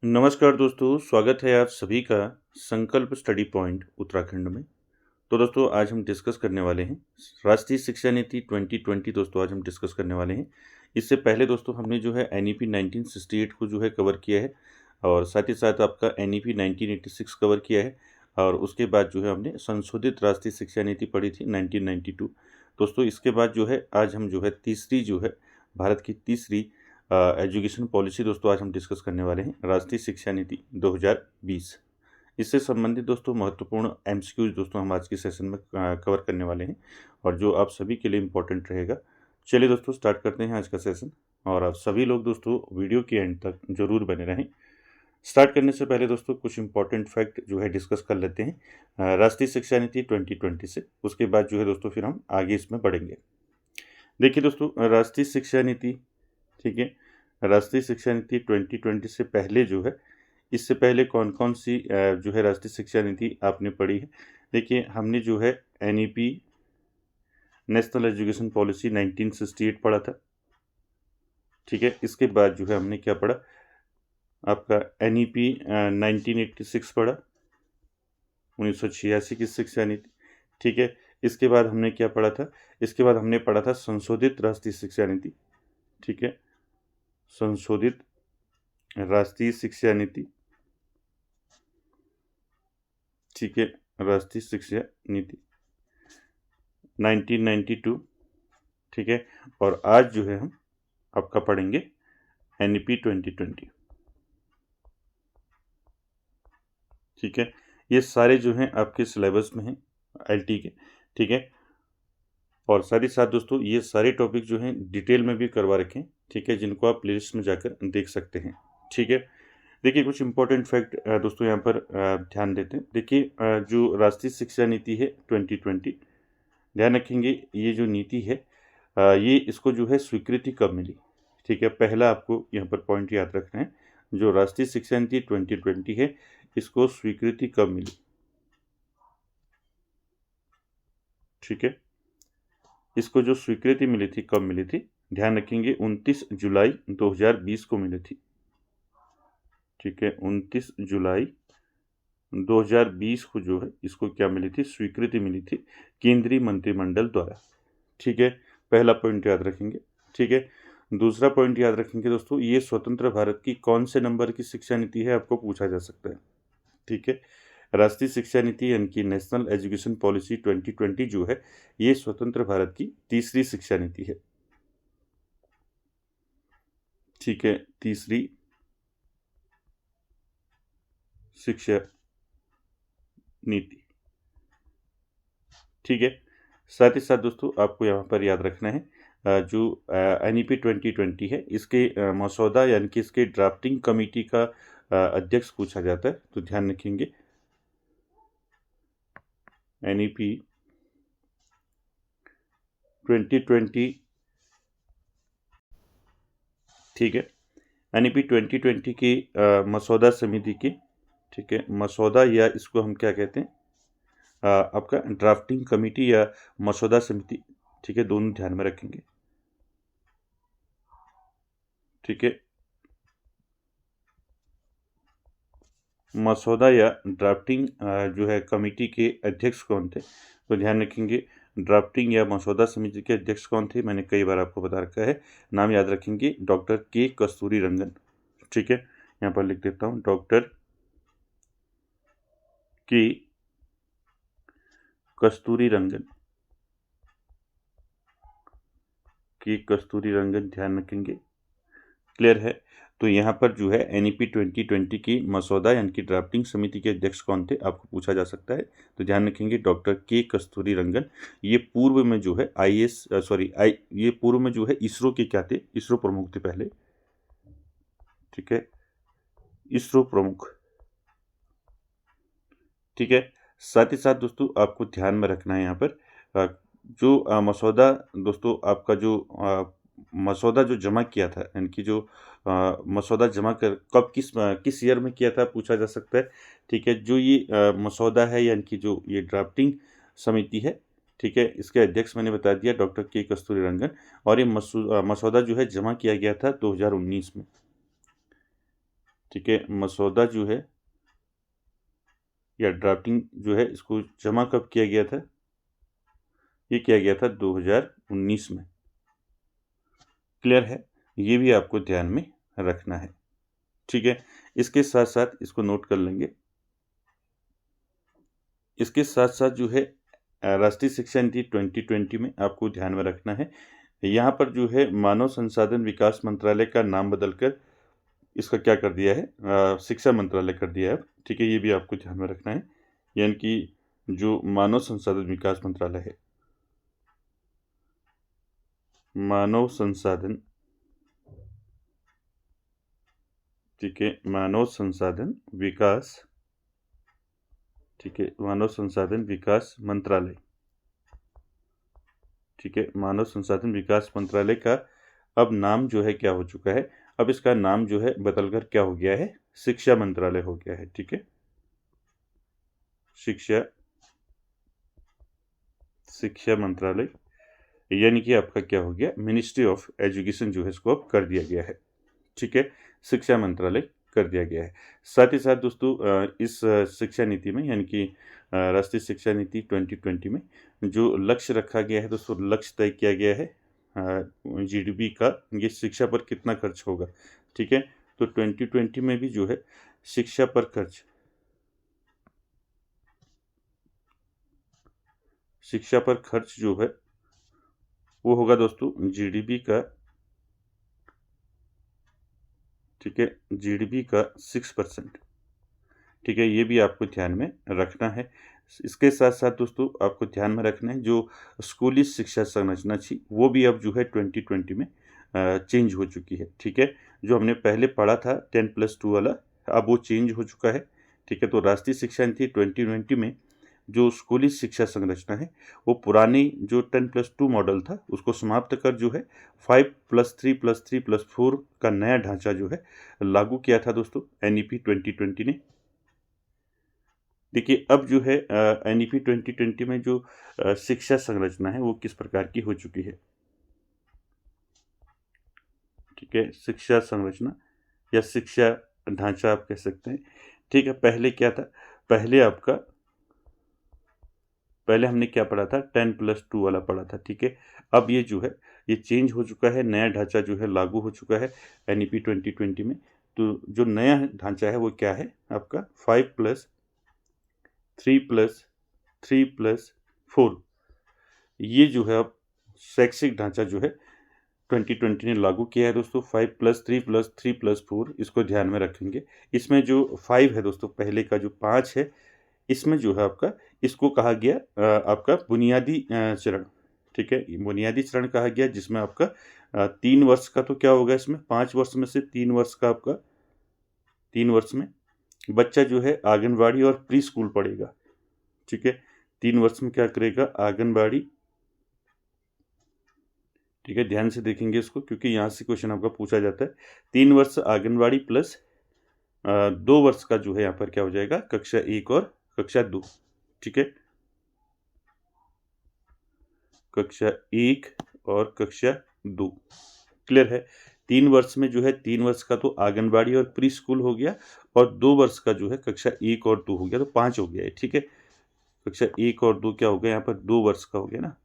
नमस्कार दोस्तों, स्वागत है आप सभी का संकल्प स्टडी पॉइंट उत्तराखंड में। तो दोस्तों आज हम डिस्कस करने वाले हैं राष्ट्रीय शिक्षा नीति 2020। दोस्तों आज हम डिस्कस करने वाले हैं। इससे पहले दोस्तों हमने जो है एनईपी 1968 को जो है कवर किया है और साथ ही साथ आपका एनईपी 1986 कवर किया है और उसके बाद जो है हमने संशोधित राष्ट्रीय शिक्षा नीति पढ़ी थी 1992। दोस्तों इसके बाद जो है आज हम जो है तीसरी जो है भारत की तीसरी एजुकेशन पॉलिसी दोस्तों आज हम डिस्कस करने वाले हैं राष्ट्रीय शिक्षा नीति 2020। इससे संबंधित दोस्तों महत्वपूर्ण एमसीक्यूज दोस्तों हम आज के सेशन में कवर करने वाले हैं और जो आप सभी के लिए इम्पोर्टेंट रहेगा। चलिए दोस्तों स्टार्ट करते हैं आज का सेशन और आप सभी लोग दोस्तों वीडियो के एंड तक जरूर बने रहें। स्टार्ट करने से पहले दोस्तों कुछ इंपॉर्टेंट फैक्ट जो है डिस्कस कर लेते हैं राष्ट्रीय शिक्षा नीति 2020 से। उसके बाद जो है दोस्तों फिर हम आगे इसमें बढ़ेंगे। देखिए दोस्तों राष्ट्रीय शिक्षा नीति, ठीक है, राष्ट्रीय शिक्षा नीति 2020 से पहले जो है इससे पहले कौन कौन सी जो है राष्ट्रीय शिक्षा नीति आपने पढ़ी है। देखिए हमने जो है एनईपी नेशनल एजुकेशन पॉलिसी 1968 पढ़ा था, ठीक है। इसके बाद जो है हमने क्या पढ़ा, आपका एनईपी 1986 पढ़ा, 1986 की शिक्षा नीति, ठीक है। इसके बाद हमने क्या पढ़ा था, इसके बाद हमने पढ़ा था संशोधित राष्ट्रीय शिक्षा नीति, ठीक है, संशोधित राष्ट्रीय शिक्षा नीति, ठीक है, राष्ट्रीय शिक्षा नीति 1992, ठीक है। और आज जो है हम आपका पढ़ेंगे एनईपी 2020, ठीक है। ये सारे जो हैं आपके सिलेबस में हैं एलटी के, ठीक है। और साथ ही साथ दोस्तों ये सारे टॉपिक जो हैं डिटेल में भी करवा रखें, ठीक है, जिनको आप प्लेलिस्ट में जाकर देख सकते हैं, ठीक है। देखिए कुछ इंपॉर्टेंट फैक्ट दोस्तों यहाँ पर ध्यान देते हैं। देखिए जो राष्ट्रीय शिक्षा नीति है 2020, ध्यान रखेंगे ये जो नीति है ये इसको जो है स्वीकृति कब मिली, ठीक है। पहला आपको यहाँ पर पॉइंट याद रखना है, जो राष्ट्रीय शिक्षा नीति 2020 है इसको स्वीकृति कब मिली, ठीक है। इसको जो स्वीकृति मिली थी कब मिली थी, ध्यान रखेंगे 29 जुलाई 2020 को मिली थी, ठीक है। 29 जुलाई 2020 को जो है इसको क्या मिली थी, स्वीकृति मिली थी केंद्रीय मंत्रिमंडल द्वारा, ठीक है। पहला पॉइंट याद रखेंगे, ठीक है। दूसरा पॉइंट याद रखेंगे दोस्तों, ये स्वतंत्र भारत की कौन से नंबर की शिक्षा नीति है, आपको पूछा जा सकता है, ठीक है। राष्ट्रीय शिक्षा नीति यानी कि नेशनल एजुकेशन पॉलिसी 2020 जो है ये स्वतंत्र भारत की तीसरी शिक्षा नीति है, ठीक है, तीसरी शिक्षा नीति, ठीक है। साथ ही साथ दोस्तों आपको यहाँ पर याद रखना है जो एनईपी 2020 है इसके मसौदा यानी कि इसके ड्राफ्टिंग कमेटी का अध्यक्ष पूछा जाता है, तो ध्यान रखेंगे एनईपी 2020, ठीक है। एनईपी 2020 की मसौदा समिति की, ठीक है, मसौदा या इसको हम क्या कहते हैं आपका ड्राफ्टिंग कमेटी या मसौदा समिति, ठीक है, दोनों ध्यान में रखेंगे, ठीक है। मसौदा या ड्राफ्टिंग जो है कमेटी के अध्यक्ष कौन थे, तो ध्यान रखेंगे ड्राफ्टिंग या मसौदा समिति के अध्यक्ष कौन थे, मैंने कई बार आपको बता रखा है, नाम याद रखेंगे डॉक्टर के कस्तूरी रंगन, ठीक है। यहाँ पर लिख देता हूँ डॉक्टर के कस्तूरी रंगन, के कस्तूरी रंगन, ध्यान रखेंगे, क्लियर है। तो यहाँ पर जो है एनईपी 2020 की मसौदा यानी कि ड्राफ्टिंग समिति के अध्यक्ष कौन थे, आपको पूछा जा सकता है, तो ध्यान रखेंगे डॉक्टर के कस्तूरी रंगन। ये पूर्व में जो है ये पूर्व में जो है इसरो के क्या थे, इसरो प्रमुख थे पहले, ठीक है, इसरो प्रमुख, ठीक है। साथ ही साथ दोस्तों आपको ध्यान में रखना है यहाँ पर जो मसौदा दोस्तों आपका जो मसौदा जो जमा किया था यानी कि जो मसौदा जमा कर कब किस ईयर में किया था पूछा जा सकता है, ठीक है। जो ये मसौदा है यानी कि जो ये ड्राफ्टिंग समिति है, ठीक है, इसके अध्यक्ष मैंने बता दिया डॉक्टर के कस्तूरी रंगन, और ये मसौदा जो है जमा किया गया था 2019 में, ठीक है, मसौदा जो है या ड्राफ्टिंग जो है इसको जमा कब किया गया था? ये किया गया था 2019 में। क्लियर है? ये भी आपको ध्यान में रखना है। ठीक है, इसके साथ साथ इसको नोट कर लेंगे। इसके साथ साथ जो है राष्ट्रीय शिक्षा नीति 2020 में आपको ध्यान में रखना है, यहाँ पर जो है मानव संसाधन विकास मंत्रालय का नाम बदलकर इसका क्या कर दिया है, शिक्षा मंत्रालय कर दिया है। ठीक है, ये भी आपको ध्यान में रखना है, यानी कि जो मानव संसाधन विकास मंत्रालय है, मानव संसाधन, ठीक है, मानव संसाधन विकास, ठीक है, मानव संसाधन विकास मंत्रालय, ठीक है, मानव संसाधन विकास मंत्रालय का अब नाम जो है क्या हो चुका है, अब इसका नाम जो है बदलकर क्या हो गया है, शिक्षा मंत्रालय हो गया है। ठीक है, शिक्षा मंत्रालय, यानी कि आपका क्या हो गया, मिनिस्ट्री ऑफ एजुकेशन जो है इसको अब कर दिया गया है। ठीक है, शिक्षा मंत्रालय कर दिया गया है। साथ ही साथ दोस्तों इस शिक्षा नीति में, यानी कि राष्ट्रीय शिक्षा नीति 2020 में जो लक्ष्य रखा गया है दोस्तों, लक्ष्य तय किया गया है जीडीपी का, ये शिक्षा पर कितना खर्च होगा। ठीक है, तो 2020 में भी जो है शिक्षा पर खर्च, शिक्षा पर खर्च जो है वो होगा दोस्तों जीडीपी का, ठीक है, जीडीपी का 6%। ठीक है, ये भी आपको ध्यान में रखना है। इसके साथ साथ दोस्तों आपको ध्यान में रखना है जो स्कूली शिक्षा संरचना थी वो भी अब जो है 2020 में चेंज हो चुकी है। ठीक है, जो हमने पहले पढ़ा था 10+2 वाला, अब वो चेंज हो चुका है। ठीक है, तो राष्ट्रीय शिक्षा नीति 2020 में जो स्कूली शिक्षा संरचना है वो पुरानी जो 10+2 मॉडल था उसको समाप्त कर जो है 5+3+3+4 का नया ढांचा जो है लागू किया था दोस्तों एनईपी 2020 ने। देखिए अब जो है एनईपी 2020 में जो शिक्षा संरचना है वो किस प्रकार की हो चुकी है। ठीक है, शिक्षा संरचना या शिक्षा ढांचा आप कह सकते हैं। ठीक है, पहले क्या था, पहले हमने क्या पढ़ा था, 10+2 वाला पढ़ा था। ठीक है, अब ये जो है ये चेंज हो चुका है, नया ढांचा जो है लागू हो चुका है एनईपी 2020 में। तो जो नया ढांचा है वो क्या है आपका 5+3+3+4, ये जो है अब शैक्षिक ढांचा जो है 2020 ने लागू किया है दोस्तों। 5+3+3+4 इसको ध्यान में रखेंगे। इसमें जो 5 है दोस्तों, पहले का जो 5 है, इसमें जो है आपका इसको कहा गया आपका बुनियादी चरण। ठीक है, बुनियादी चरण कहा गया जिसमें आपका 3 वर्ष का, तो क्या होगा इसमें 5 वर्ष में से 3 वर्ष का आपका 3 वर्ष में बच्चा जो है आंगनबाड़ी और प्री स्कूल पढ़ेगा। ठीक है, 3 वर्ष में क्या करेगा, आंगनबाड़ी। ठीक है, ध्यान से देखेंगे इसको क्योंकि यहाँ से क्वेश्चन आपका पूछा जाता है। 3 वर्ष आंगनबाड़ी प्लस 2 वर्ष का जो है यहाँ पर क्या हो जाएगा, कक्षा 1 और कक्षा 2। ठीक है, कक्षा 1 और कक्षा 2। क्लियर है, 3 वर्ष में जो है 3 वर्ष का तो आंगनबाड़ी और प्री स्कूल हो गया और 2 वर्ष का जो है कक्षा 1 और 2 हो गया, तो 5 हो गया है। ठीक है, कक्षा 1 और 2 क्या हो गया, यहाँ पर 2 वर्ष का हो गया ना,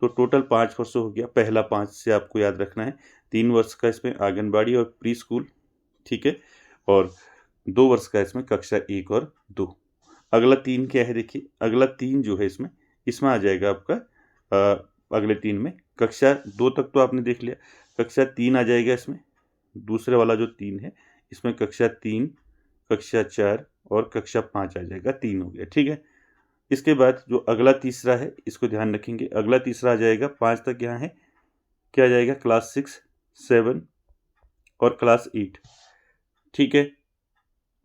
तो टोटल 5 वर्ष हो गया। पहला 5 से आपको याद रखना है, 3 वर्ष का इसमें आंगनबाड़ी और प्री स्कूल। ठीक है, और 2 वर्ष का इसमें कक्षा 1 और 2। अगला 3 क्या है, देखिए अगला 3 जो है इसमें आ जाएगा आपका अगले 3 में कक्षा 2 तक तो आपने देख लिया, कक्षा 3 आ जाएगा इसमें, दूसरे वाला जो 3 है इसमें कक्षा 3, कक्षा 4 और कक्षा 5 आ जाएगा, 3 हो गया। ठीक है, इसके बाद जो अगला तीसरा है इसको ध्यान रखेंगे, अगला तीसरा आ जाएगा 5 तक, यहाँ है क्या आ जाएगा, क्लास 6, 7 और क्लास 8। ठीक है,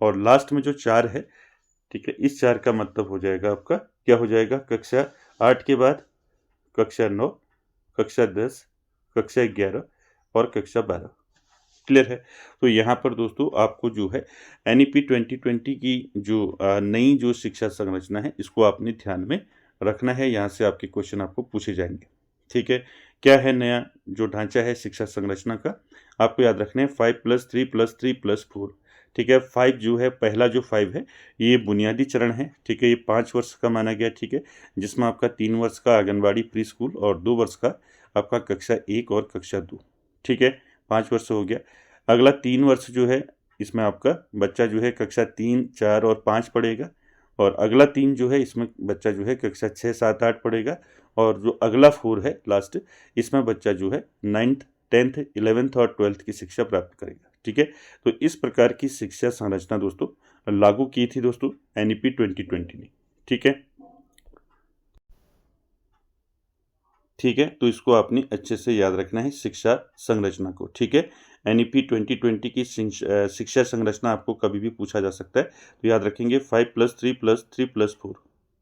और लास्ट में जो 4 है, ठीक है, इस 4 का मतलब हो जाएगा आपका क्या हो जाएगा, कक्षा 8 के बाद कक्षा 9, कक्षा 10, कक्षा 11 और कक्षा 12। क्लियर है, तो यहाँ पर दोस्तों आपको जो है एनईपी 2020 की जो नई जो शिक्षा संरचना है इसको आपने ध्यान में रखना है, यहाँ से आपके क्वेश्चन आपको पूछे जाएंगे। ठीक है, क्या है नया जो ढांचा है शिक्षा संरचना का, आपको याद रखना है 5+3+3+4। ठीक है, 5 जो है, पहला जो 5 है ये बुनियादी चरण है। ठीक है, ये 5 वर्ष का माना गया। ठीक है, जिसमें आपका 3 वर्ष का आंगनबाड़ी प्री स्कूल और 2 वर्ष का आपका कक्षा 1 और कक्षा 2। ठीक है, 5 वर्ष हो गया। अगला 3 वर्ष जो है, इसमें आपका बच्चा जो है कक्षा 3, 4 और 5 पढ़ेगा। और अगला 3 जो है, इसमें बच्चा जो है कक्षा 6, 7, 8 पढ़ेगा। और जो अगला 4 है लास्ट, इसमें बच्चा जो है 9th, 10th, 11th और 12th की शिक्षा प्राप्त करेगा। ठीक है, तो इस प्रकार की शिक्षा संरचना दोस्तों लागू की थी दोस्तों एनईपी 2020 ने। ठीक है, ठीक है, तो इसको आपने अच्छे से याद रखना है शिक्षा संरचना को। ठीक है, एनईपी 2020 की शिक्षा संरचना आपको कभी भी पूछा जा सकता है, तो याद रखेंगे 5+3+3+4।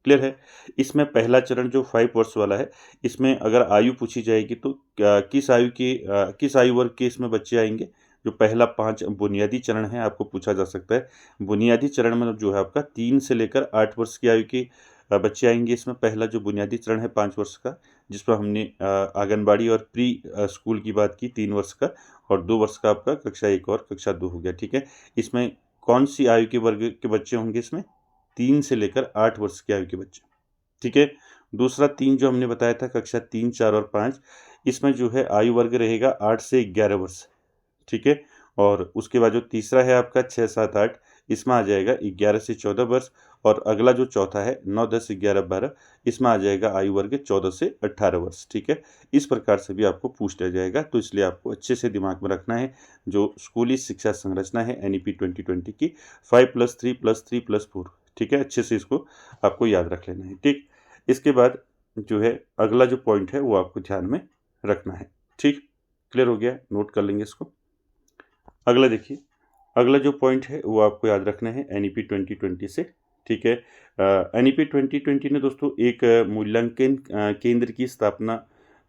क्लियर है। इसमें पहला चरण जो 5 वर्ष वाला है, इसमें अगर आयु पूछी जाएगी तो किस आयु वर्ग के इसमें बच्चे आएंगे। जो पहला 5 बुनियादी चरण है आपको पूछा जा सकता है। बुनियादी चरण में जो है आपका 3 से लेकर 8 वर्ष की आयु के बच्चे आएंगे। इसमें पहला जो बुनियादी चरण है 5 वर्ष का, जिस पर हमने आंगनबाड़ी और प्री स्कूल की बात की, 3 वर्ष का, और 2 वर्ष का आपका कक्षा 1 और कक्षा 2 हो गया। ठीक है, इसमें कौन सी आयु के वर्ग के बच्चे होंगे, इसमें 3 से लेकर 8 वर्ष की आयु के बच्चे। ठीक है, दूसरा 3 जो हमने बताया था कक्षा 3, 4 और 5, इसमें जो है आयु वर्ग रहेगा 8 से 11 वर्ष। ठीक है, और उसके बाद जो तीसरा है आपका 6, 7, 8, इसमें आ जाएगा 11 से 14 वर्ष। और अगला जो चौथा है 9, 10, 11, 12, इसमें आ जाएगा आयु वर्ग 14 से 18 वर्ष। ठीक है, इस प्रकार से भी आपको पूछ लिया जाएगा, तो इसलिए आपको अच्छे से दिमाग में रखना है जो स्कूली शिक्षा संरचना है एनईपी 2020 की 5+3+3+4। ठीक है, अच्छे से इसको आपको याद रख लेना है। ठीक, इसके बाद जो है अगला जो पॉइंट है वो आपको ध्यान में रखना है। ठीक, क्लियर हो गया, नोट कर लेंगे इसको। अगला देखिए, अगला जो पॉइंट है वो आपको याद रखना है एनईपी 2020 से। ठीक है, एनईपी 2020 ने दोस्तों एक मूल्यांकन केंद्र की स्थापना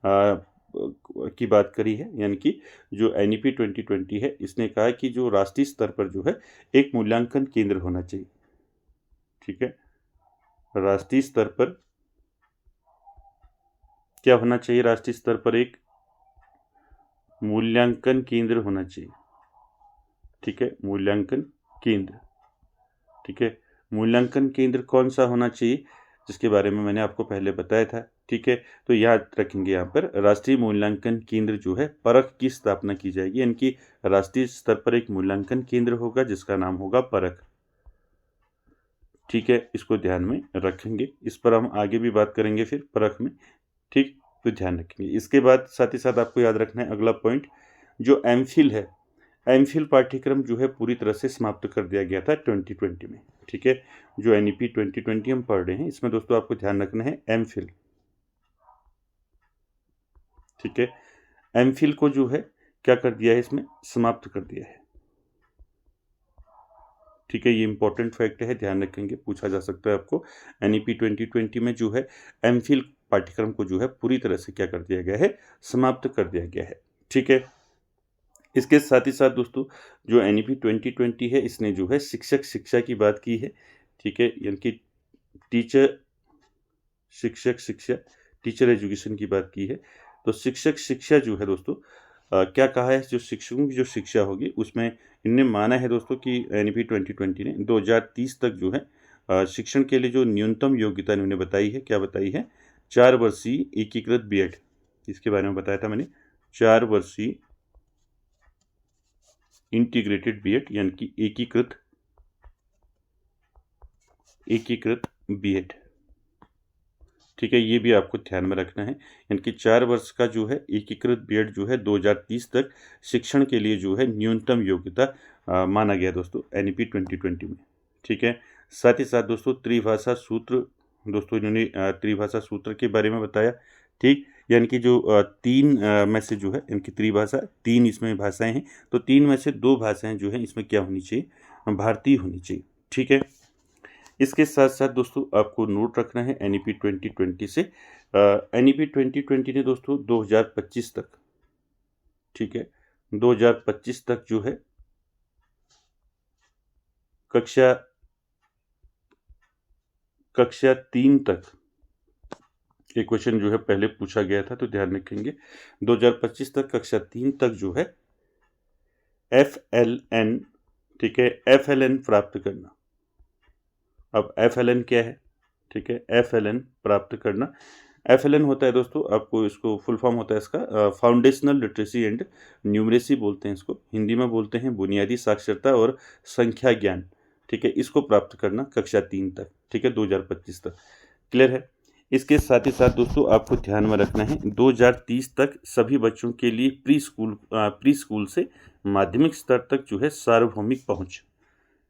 की बात करी है। यानी कि जो एनईपी 2020 है, इसने कहा कि जो राष्ट्रीय स्तर पर जो है एक मूल्यांकन केंद्र होना चाहिए। ठीक है, राष्ट्रीय स्तर पर क्या होना चाहिए, राष्ट्रीय स्तर पर एक मूल्यांकन केंद्र होना चाहिए। ठीक है, मूल्यांकन केंद्र। ठीक है, मूल्यांकन केंद्र कौन सा होना चाहिए, जिसके बारे में मैंने आपको पहले बताया था। ठीक है, तो याद रखेंगे यहाँ पर राष्ट्रीय मूल्यांकन केंद्र जो है परख की स्थापना की जाएगी। यानी कि राष्ट्रीय स्तर पर एक मूल्यांकन केंद्र होगा जिसका नाम होगा परख। ठीक है, इसको ध्यान में रखेंगे, इस पर हम आगे भी बात करेंगे फिर परख में। ठीक, तो ध्यान रखेंगे। इसके बाद साथ ही साथ आपको याद रखना है अगला पॉइंट, जो एमफिल है, एमफिल पाठ्यक्रम जो है पूरी तरह से समाप्त कर दिया गया था 2020 में। ठीक है, जो एनईपी 2020 हम पढ़ रहे हैं, इसमें दोस्तों आपको ध्यान रखना है एमफिल। ठीक है, एमफिल को जो है क्या कर दिया है, इसमें समाप्त कर दिया है। ठीक है, ये इंपॉर्टेंट फैक्ट है, ध्यान रखेंगे, पूछा जा सकता है आपको। एनईपी 2020 में जो है एमफिल पाठ्यक्रम को जो है पूरी तरह से क्या कर दिया गया है, समाप्त कर दिया गया है। ठीक है, इसके साथ ही साथ दोस्तों जो एनईपी 2020 है, इसने जो है शिक्षक शिक्षा की बात की है। ठीक है, यानी कि शिक्षक शिक्षा, टीचर एजुकेशन की बात की है। तो शिक्षक शिक्षा जो है दोस्तों क्या कहा है, जो शिक्षकों की जो शिक्षा होगी उसमें इनने माना है दोस्तों कि एनईपी 2020 ने 2030 तक जो है शिक्षण के लिए जो न्यूनतम योग्यता इन्होंने बताई है, क्या बताई है, 4 वर्षीय एकीकृत बीएड, इसके बारे में बताया था मैंने। 4 वर्षीय इंटीग्रेटेड बीएड, यानी कि एकीकृत बीएड। ठीक है, ये भी आपको ध्यान में रखना है। यानी कि 4 वर्ष का जो है एकीकृत बीएड जो है 2030 तक शिक्षण के लिए जो है न्यूनतम योग्यता माना गया दोस्तों एनईपी 2020 में। ठीक है, साथ ही साथ दोस्तों त्रिभाषा सूत्र, दोस्तों इन्होंने त्रिभाषा सूत्र के बारे में बताया। ठीक, यानी कि जो 3 में से जो है इनकी त्रिभाषा, 3 इसमें भाषाएं हैं, तो 3 में से 2 भाषाएं जो हैं इसमें क्या होनी चाहिए, भारतीय होनी चाहिए। ठीक है, इसके साथ साथ दोस्तों आपको नोट रखना है एनईपी 2020 से, एनईपी 2020 ने दोस्तों 2025 तक, ठीक है, 2025 तक जो है कक्षा 3 तक, ये क्वेश्चन जो है पहले पूछा गया था, तो ध्यान रखेंगे 2025 तक कक्षा 3 तक जो है FLN, ठीक है, FLN प्राप्त करना। अब FLN क्या है, ठीक है, FLN प्राप्त करना। FLN होता है दोस्तों, आपको इसको फुल फॉर्म होता है इसका फाउंडेशनल लिटरेसी एंड न्यूमरेसी बोलते हैं इसको, हिंदी में बोलते हैं बुनियादी साक्षरता और संख्या ज्ञान, ठीक है, इसको प्राप्त करना कक्षा 3 तक, ठीक है, 2025 तक। क्लियर है। इसके साथ ही साथ दोस्तों आपको ध्यान में रखना है 2030 तक सभी बच्चों के लिए प्री स्कूल से माध्यमिक स्तर तक जो है सार्वभौमिक पहुंच,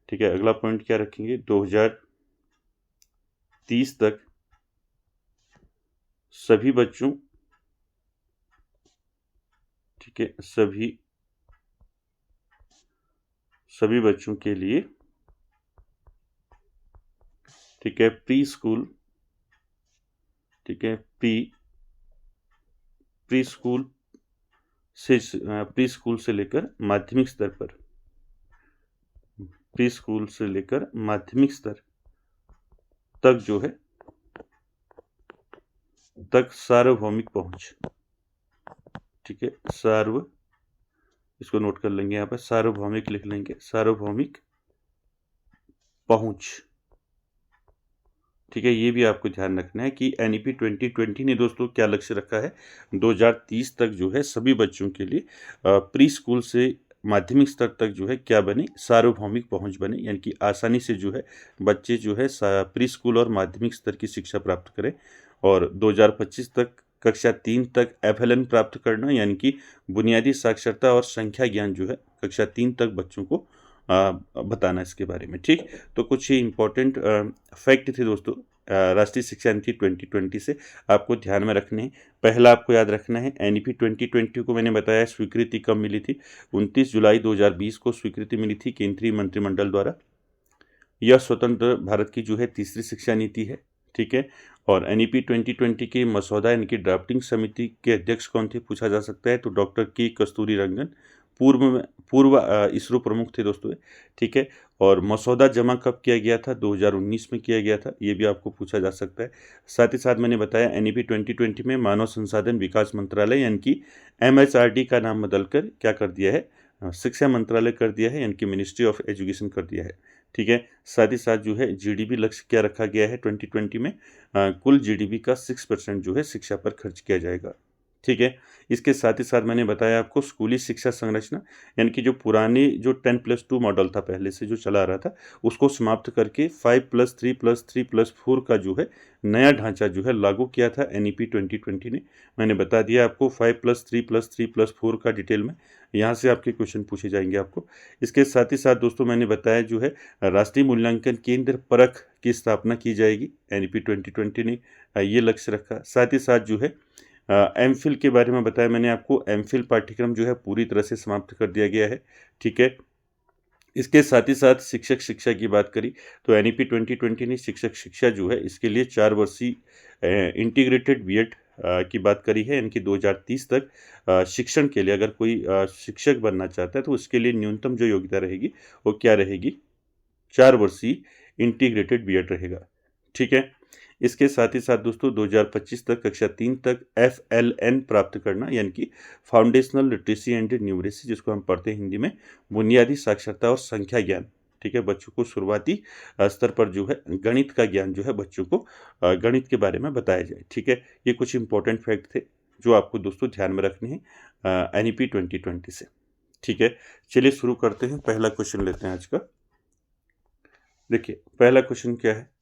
ठीक है। अगला पॉइंट क्या रखेंगे, 2030 तक सभी बच्चों, ठीक है, सभी बच्चों के लिए, ठीक है, प्री स्कूल, ठीक है, प्री स्कूल से लेकर माध्यमिक स्तर पर, प्री स्कूल से लेकर माध्यमिक स्तर तक जो है तक सार्वभौमिक पहुंच, ठीक है, इसको नोट कर लेंगे, यहाँ पर सार्वभौमिक लिख लेंगे, सार्वभौमिक पहुंच, ठीक है। ये भी आपको ध्यान रखना है कि NEP 2020 ने दोस्तों क्या लक्ष्य रखा है, 2030 तक जो है सभी बच्चों के लिए प्री स्कूल से माध्यमिक स्तर तक जो है क्या बने, सार्वभौमिक पहुंच बने, यानी कि आसानी से जो है बच्चे जो है प्री स्कूल और माध्यमिक स्तर की शिक्षा प्राप्त करें। और 2025 तक कक्षा 3 तक FLN प्राप्त करना, यानी कि बुनियादी साक्षरता और संख्या ज्ञान जो है कक्षा 3 तक बच्चों को बताना इसके बारे में, ठीक। तो कुछ ही इम्पोर्टेंट फैक्ट थे दोस्तों राष्ट्रीय शिक्षा नीति 2020 से, आपको ध्यान में रखने हैं। पहला आपको याद रखना है NEP 2020 को मैंने बताया स्वीकृति कब मिली थी, 29 जुलाई 2020 को स्वीकृति मिली थी केंद्रीय मंत्रिमंडल द्वारा। यह स्वतंत्र भारत की जो है तीसरी शिक्षा नीति है, ठीक है। और NEP 2020 के मसौदा यानी कि ड्राफ्टिंग समिति के अध्यक्ष कौन थे पूछा जा सकता है, तो डॉक्टर के कस्तूरी रंगन, पूर्व इसरो प्रमुख थे दोस्तों, ठीक है। और मसौदा जमा कब किया गया था, 2019 में किया गया था, ये भी आपको पूछा जा सकता है। साथ ही साथ मैंने बताया NEP 2020 में मानव संसाधन विकास मंत्रालय यानी कि MHRD का नाम बदलकर क्या कर दिया है, शिक्षा मंत्रालय कर दिया है, यानी कि मिनिस्ट्री ऑफ एजुकेशन कर दिया है, ठीक है। साथ ही साथ जो है GDP लक्ष्य क्या रखा गया है 2020 में, कुल GDP का 6% जो है शिक्षा पर खर्च किया जाएगा, ठीक है। इसके साथ ही साथ मैंने बताया आपको स्कूली शिक्षा संरचना, यानी कि जो पुराने जो 10+2 मॉडल था पहले से जो चला रहा था, उसको समाप्त करके 5+3+3+4 का जो है नया ढांचा जो है लागू किया था NEP 2020 ने। मैंने बता दिया आपको 5+3+3+4 का डिटेल में, यहाँ से आपके क्वेश्चन पूछे जाएंगे आपको। इसके साथ ही साथ दोस्तों मैंने बताया जो है राष्ट्रीय मूल्यांकन केंद्र परख की स्थापना की जाएगी, NEP 2020 ने ये लक्ष्य रखा। साथ ही साथ जो है MPhil के बारे में बताया मैंने आपको, MPhil पाठ्यक्रम जो है पूरी तरह से समाप्त कर दिया गया है, ठीक है। इसके साथ ही साथ शिक्षक शिक्षा की बात करी तो NEP 2020 ने शिक्षक शिक्षा जो है इसके लिए 4 वर्षीय इंटीग्रेटेड BEd की बात करी है, यानी कि 2030 तक शिक्षण के लिए अगर कोई शिक्षक बनना चाहता है तो उसके लिए न्यूनतम जो योग्यता रहेगी वो क्या रहेगी, 4 वर्षीय इंटीग्रेटेड BEd रहेगा, ठीक है। इसके साथ ही साथ दोस्तों 2025 तक कक्षा 3 तक FLN प्राप्त करना, यानी कि फाउंडेशनल लिटरेसी एंड न्यूमरेसी, जिसको हम पढ़ते हैं हिंदी में बुनियादी साक्षरता और संख्या ज्ञान, ठीक है। बच्चों को शुरुआती स्तर पर जो है गणित का ज्ञान जो है बच्चों को गणित के बारे में बताया जाए, ठीक है। ये कुछ इंपॉर्टेंट फैक्ट थे जो आपको दोस्तों ध्यान में रखने हैं NEP 2020 से, ठीक है। चलिए शुरू करते हैं, पहला क्वेश्चन लेते हैं आज का। देखिए पहला क्वेश्चन क्या है,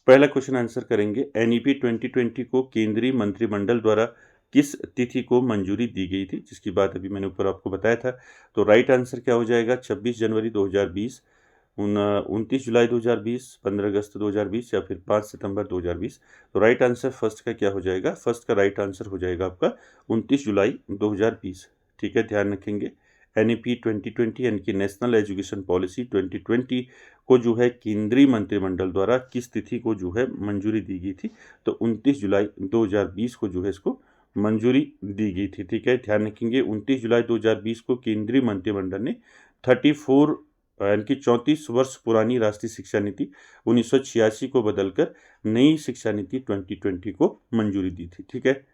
पहला क्वेश्चन आंसर करेंगे NEP 2020 को केंद्रीय मंत्रिमंडल द्वारा किस तिथि को मंजूरी दी गई थी, जिसकी बात अभी मैंने ऊपर आपको बताया था। तो राइट आंसर क्या हो जाएगा, 26 जनवरी 2020, 29 जुलाई 2020, 15 अगस्त 2020 या फिर 5 सितंबर 2020। तो राइट आंसर फर्स्ट का क्या हो जाएगा, फर्स्ट का राइट आंसर हो जाएगा आपका 29 जुलाई 2020, ठीक है। ध्यान रखेंगे NEP 2020 यानी कि नेशनल एजुकेशन पॉलिसी 2020 को जो है केंद्रीय मंत्रिमंडल द्वारा किस तिथि को जो है मंजूरी दी गई थी, तो 29 जुलाई 2020 को जो है इसको मंजूरी दी गई थी, ठीक है। ध्यान रखेंगे 29 जुलाई 2020 को केंद्रीय मंत्रिमंडल ने 34 यानी कि 34 वर्ष पुरानी राष्ट्रीय शिक्षा नीति 1986 को बदलकर नई शिक्षा नीति 2020 को मंजूरी दी थी, ठीक है।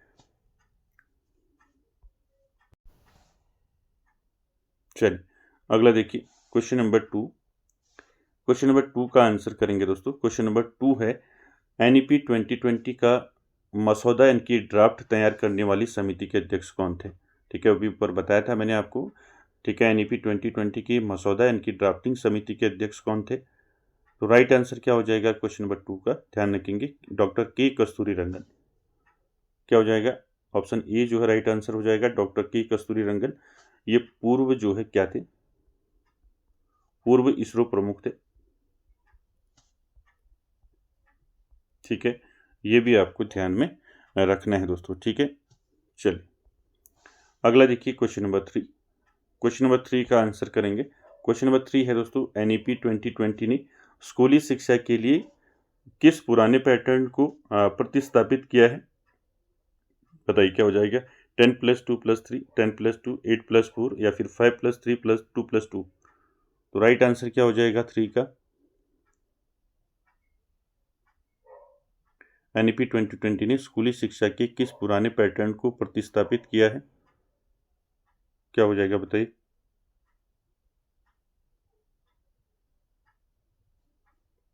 चलिए अगला देखिए क्वेश्चन नंबर 2। क्वेश्चन नंबर 2 का आंसर करेंगे दोस्तों। क्वेश्चन नंबर 2 है NEP 2020 का मसौदा यानी कि ड्राफ्ट तैयार करने वाली समिति के अध्यक्ष कौन थे। ठीक है, अभी ऊपर बताया था मैंने आपको। ठीक है, NEP 2020 की मसौदा यानी कि ड्राफ्टिंग समिति के अध्यक्ष कौन थे। तो राइट आंसर क्या हो जाएगा क्वेश्चन नंबर 2 का, ध्यान रखेंगे, डॉक्टर के कस्तूरी रंगन। क्या हो जाएगा, ऑप्शन ए जो है राइट आंसर हो जाएगा, डॉक्टर के कस्तूरी रंगन। ये पूर्व जो है क्या थे, पूर्व इसरो प्रमुख थे। ठीक है, ये भी आपको ध्यान में रखना है दोस्तों। ठीक है, चलिए अगला देखिए क्वेश्चन नंबर 3। क्वेश्चन नंबर 3 का आंसर करेंगे। क्वेश्चन नंबर 3 है दोस्तों, NEP 2020 ने स्कूली शिक्षा के लिए किस पुराने पैटर्न को प्रतिस्थापित किया है। बताइए क्या हो जाएगा, 10+2+3, 10+2, 8+4 या फिर 5+3+2+2। तो राइट आंसर क्या हो जाएगा 3 का। NEP 2020 ने स्कूली शिक्षा के किस पुराने पैटर्न को प्रतिस्थापित किया है। क्या हो जाएगा बताइए।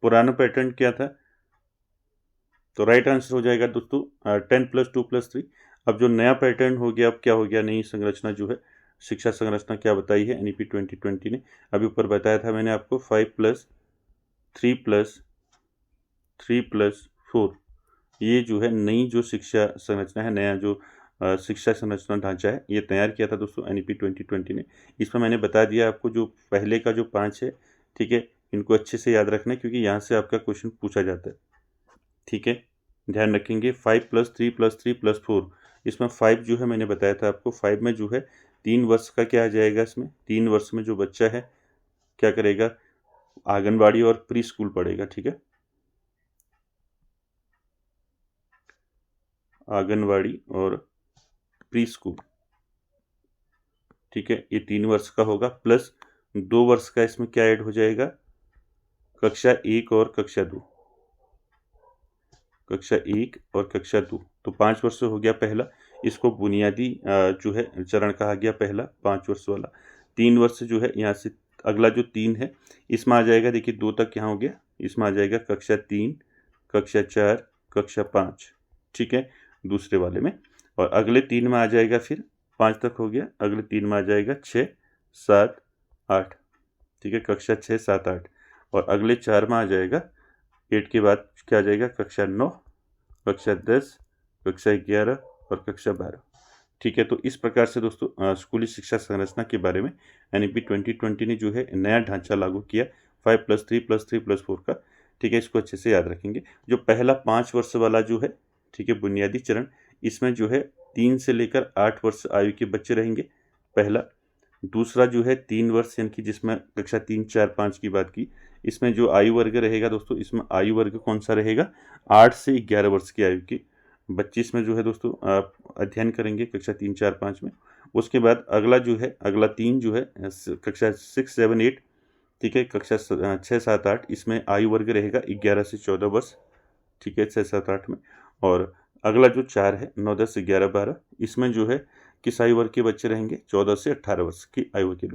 पुराना पैटर्न क्या था, तो राइट आंसर हो जाएगा दोस्तों 10+2+3। अब जो नया पैटर्न हो गया, अब क्या हो गया, नई संरचना जो है, शिक्षा संरचना क्या बताई है NEP 2020 ने। अभी ऊपर बताया था मैंने आपको 5+3+3+4, ये जो है नई जो शिक्षा संरचना है, नया जो शिक्षा संरचना ढांचा है, ये तैयार किया था दोस्तों NEP 2020 ने। इसमें मैंने बता दिया आपको, जो पहले का जो 5 है, ठीक है, इनको अच्छे से याद रखना है क्योंकि यहाँ से आपका क्वेश्चन पूछा जाता है। ठीक है, ध्यान रखेंगे 5+3+3+4। इसमें 5 जो है मैंने बताया था आपको, 5 में जो है 3 वर्ष का क्या आ जाएगा, इसमें 3 वर्ष में जो बच्चा है क्या करेगा, आंगनबाड़ी और प्री स्कूल पढ़ेगा। ठीक है, आंगनबाड़ी और प्री स्कूल। ठीक है, ये 3 वर्ष का होगा, प्लस 2 वर्ष का इसमें क्या ऐड हो जाएगा, कक्षा 1 और कक्षा 2, कक्षा 1 और कक्षा 2। तो 5 वर्ष हो गया पहला, इसको बुनियादी जो है चरण कहा गया पहला 5 वर्ष वाला। 3 वर्ष जो है यहाँ से अगला जो 3 है इसमें आ जाएगा, देखिए 2 तक यहाँ हो गया, इसमें आ जाएगा कक्षा 3, कक्षा 4, कक्षा 5। ठीक है, दूसरे वाले में। और अगले 3 में आ जाएगा, फिर 5 तक हो गया, अगले 3 में आ जाएगा 6, 7, 8। ठीक है, कक्षा 6, 7, 8। और अगले 4 में आ जाएगा 8 के बाद क्या आ जाएगा, कक्षा 9, कक्षा 10, कक्षा 11 और कक्षा 12। ठीक है, तो इस प्रकार से दोस्तों स्कूली शिक्षा संरचना के बारे में NEP 2020 ने जो है नया ढांचा लागू किया 5+3+3+4 का। ठीक है, इसको अच्छे से याद रखेंगे। जो पहला 5 वर्ष वाला जो है, ठीक है, बुनियादी चरण, इसमें जो है 3 से लेकर 8 वर्ष आयु के बच्चे रहेंगे पहला। दूसरा जो है 3 वर्ष यानी कि जिसमें कक्षा 3, 4, 5 की बात की, इसमें जो आयु वर्ग रहेगा दोस्तों, इसमें आयु वर्ग कौन सा रहेगा, 8 से 11 वर्ष की आयु के बच्चे इसमें जो है दोस्तों आप अध्ययन करेंगे कक्षा 3, 4, 5 में। उसके बाद अगला जो है, अगला 3 जो है कक्षा 6, 7, 8। ठीक है, कक्षा 6, 7, 8, इसमें आयु वर्ग रहेगा 11 से 14 वर्ष। ठीक है, 6, 7, 8 में। और अगला जो 4 है 9, 10, 11, 12, इसमें जो है किस आयु वर्ग के बच्चे रहेंगे, 14 से 18 वर्ष की आयु के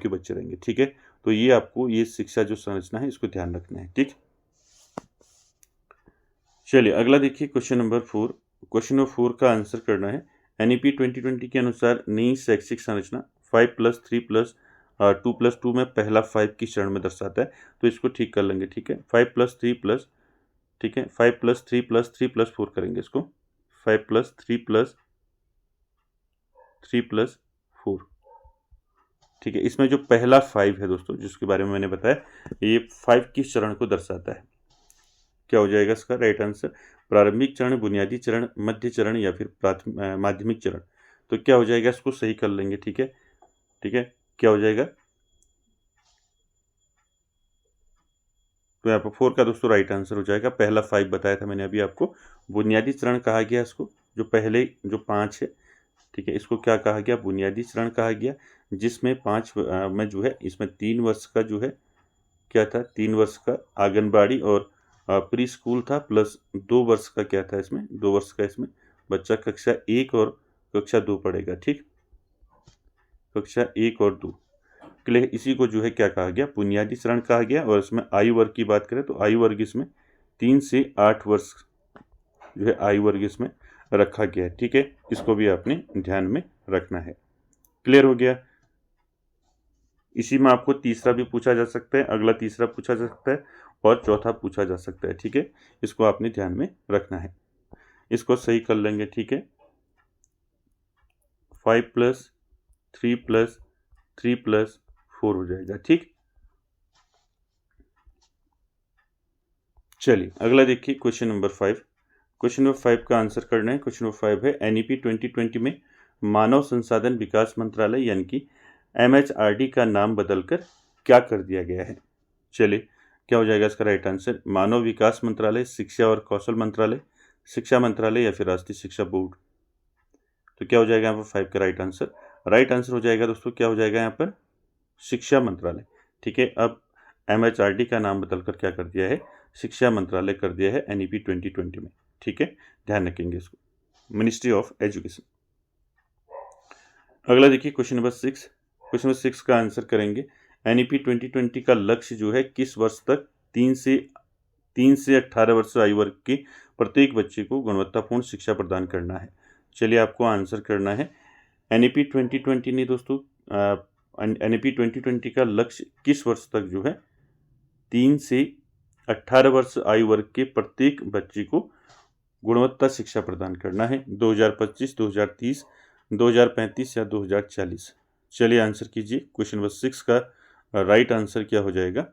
बच्चे रहेंगे। ठीक है, तो ये आपको ये शिक्षा जो संरचना है इसको ध्यान रखना है। ठीक, चलिए अगला देखिए क्वेश्चन नंबर 4। क्वेश्चन नंबर 4 का आंसर करना है। NEP 2020 के अनुसार नई शैक्षिक संरचना 5+3+2+2 में पहला 5 किस चरण में दर्शाता है। तो इसको ठीक कर लेंगे। ठीक है, 5+3+, ठीक है, 5+3+3+4 करेंगे इसको, 5+3+3+4। ठीक है, इसमें जो पहला 5 है दोस्तों, जिसके बारे में मैंने बताया, ये 5 किस चरण को दर्शाता है। क्या हो जाएगा इसका राइट आंसर, प्रारंभिक चरण, बुनियादी चरण, मध्य चरण या फिर माध्यमिक चरण। तो क्या हो जाएगा, इसको सही कर लेंगे। ठीक है, ठीक है, क्या हो जाएगा, तो यहाँ पर 4 का दोस्तों राइट आंसर हो जाएगा। पहला 5 बताया था मैंने अभी आपको, बुनियादी चरण कहा गया इसको, जो पहले जो 5 है, ठीक है, इसको क्या कहा गया, बुनियादी चरण कहा गया, जिसमें 5 में जो है इसमें 3 वर्ष का जो है क्या था, 3 वर्ष का आंगनबाड़ी और प्री स्कूल था, प्लस 2 वर्ष का क्या था, इसमें 2 वर्ष का इसमें बच्चा कक्षा 1 और कक्षा 2 पढ़ेगा। ठीक, कक्षा 1 और 2। क्लियर, इसी को जो है क्या कहा गया, बुनियादी शरण कहा गया। और इसमें आयु वर्ग की बात करें तो आयु वर्ग इसमें 3 से 8 वर्ष जो है आयु वर्ग इसमें रखा गया है। ठीक है, इसको भी आपने ध्यान में रखना है। क्लियर हो गया। इसी में आपको तीसरा भी पूछा जा सकता है, अगला तीसरा पूछा जा सकता है और चौथा पूछा जा सकता है। ठीक है, इसको आपने ध्यान में रखना है। इसको सही कर लेंगे। ठीक है, 5 + 3 + 3 + 4 हो जाएगा। ठीक, चलिए अगला देखिए क्वेश्चन नंबर 5। क्वेश्चन नंबर 5 का आंसर करना है। क्वेश्चन नंबर 5 है NEP 2020 में मानव संसाधन विकास मंत्रालय यानी कि MHRD का नाम बदलकर क्या कर दिया गया है। चलिए क्या हो जाएगा इसका राइट आंसर, मानव विकास मंत्रालय, शिक्षा और कौशल मंत्रालय, शिक्षा मंत्रालय या फिर राष्ट्रीय शिक्षा बोर्ड। तो क्या हो जाएगा यहाँ पर 5 का राइट आंसर, राइट आंसर हो जाएगा दोस्तों क्या हो जाएगा यहाँ पर, शिक्षा मंत्रालय। ठीक है, अब MHRD का नाम बदलकर क्या कर दिया है, शिक्षा मंत्रालय कर दिया है NEP 2020 में। ठीक है, ध्यान रखेंगे इसको, मिनिस्ट्री ऑफ एजुकेशन। अगला देखिए क्वेश्चन नंबर 6। क्वेश्चन नंबर 6 का आंसर करेंगे। NEP 2020 का लक्ष्य जो है किस वर्ष तक 3 से 18 वर्ष आयु वर्ग के प्रत्येक बच्चे को गुणवत्तापूर्ण शिक्षा प्रदान करना है। चलिए आपको आंसर करना है। NEP 2020 ने दोस्तों NEP 2020 का लक्ष्य किस वर्ष तक जो है 3 से 18 वर्ष आयु वर्ग के प्रत्येक बच्चे को गुणवत्ता शिक्षा प्रदान करना है। 2025, 2030, 2035 या 2040। चलिए आंसर कीजिए। क्वेश्चन नंबर 6 का राइट आंसर क्या हो जाएगा,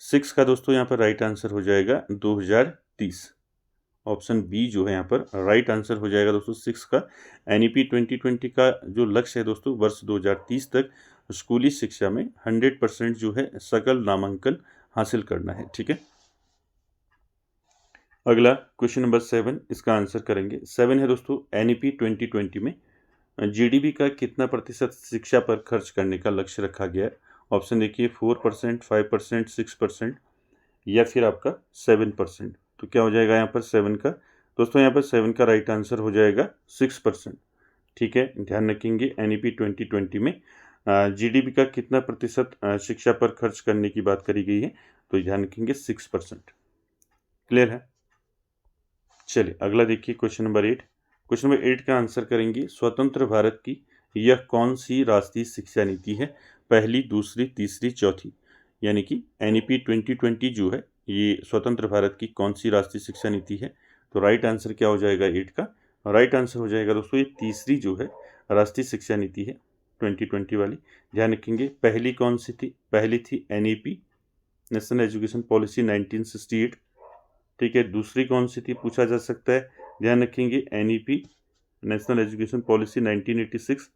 6 का दोस्तों यहाँ पर राइट आंसर हो जाएगा 2030। ऑप्शन बी जो है यहाँ पर राइट आंसर हो जाएगा दोस्तों 6 का। NEP 2020 का जो लक्ष्य है दोस्तों वर्ष 2030 तक स्कूली शिक्षा में 100% जो है सकल नामांकन हासिल करना है। ठीक है, अगला क्वेश्चन नंबर 7, इसका आंसर करेंगे। 7 है दोस्तों NEP 2020 में GDP का कितना प्रतिशत शिक्षा पर खर्च करने का लक्ष्य रखा गया है। ऑप्शन देखिए 4%, 5%, 6% या फिर आपका 7%। तो क्या हो जाएगा यहाँ पर 7 का, दोस्तों यहाँ पर 7 का राइट आंसर हो जाएगा 6%। ठीक है, ध्यान रखेंगे NEP 2020 में GDP का कितना प्रतिशत शिक्षा पर खर्च करने की बात करी गई है, तो ध्यान रखेंगे 6%। क्लियर है। चलिए अगला देखिए क्वेश्चन नंबर 8। क्वेश्चन नंबर 8 का आंसर करेंगे। स्वतंत्र भारत की यह कौन सी राष्ट्रीय शिक्षा नीति है, पहली, दूसरी, तीसरी, चौथी। यानी कि NEP 2020 जो है ये स्वतंत्र भारत की कौन सी राष्ट्रीय शिक्षा नीति है। तो राइट आंसर क्या हो जाएगा 8 का, राइट आंसर हो जाएगा दोस्तों ये तीसरी जो है राष्ट्रीय शिक्षा नीति है 2020 वाली। ध्यान रखेंगे पहली कौन सी थी, पहली थी NEP नेशनल एजुकेशन पॉलिसी 1968। ठीक है, दूसरी कौन सी थी पूछा जा सकता है, ध्यान रखेंगे NEP नेशनल एजुकेशन पॉलिसी 1986।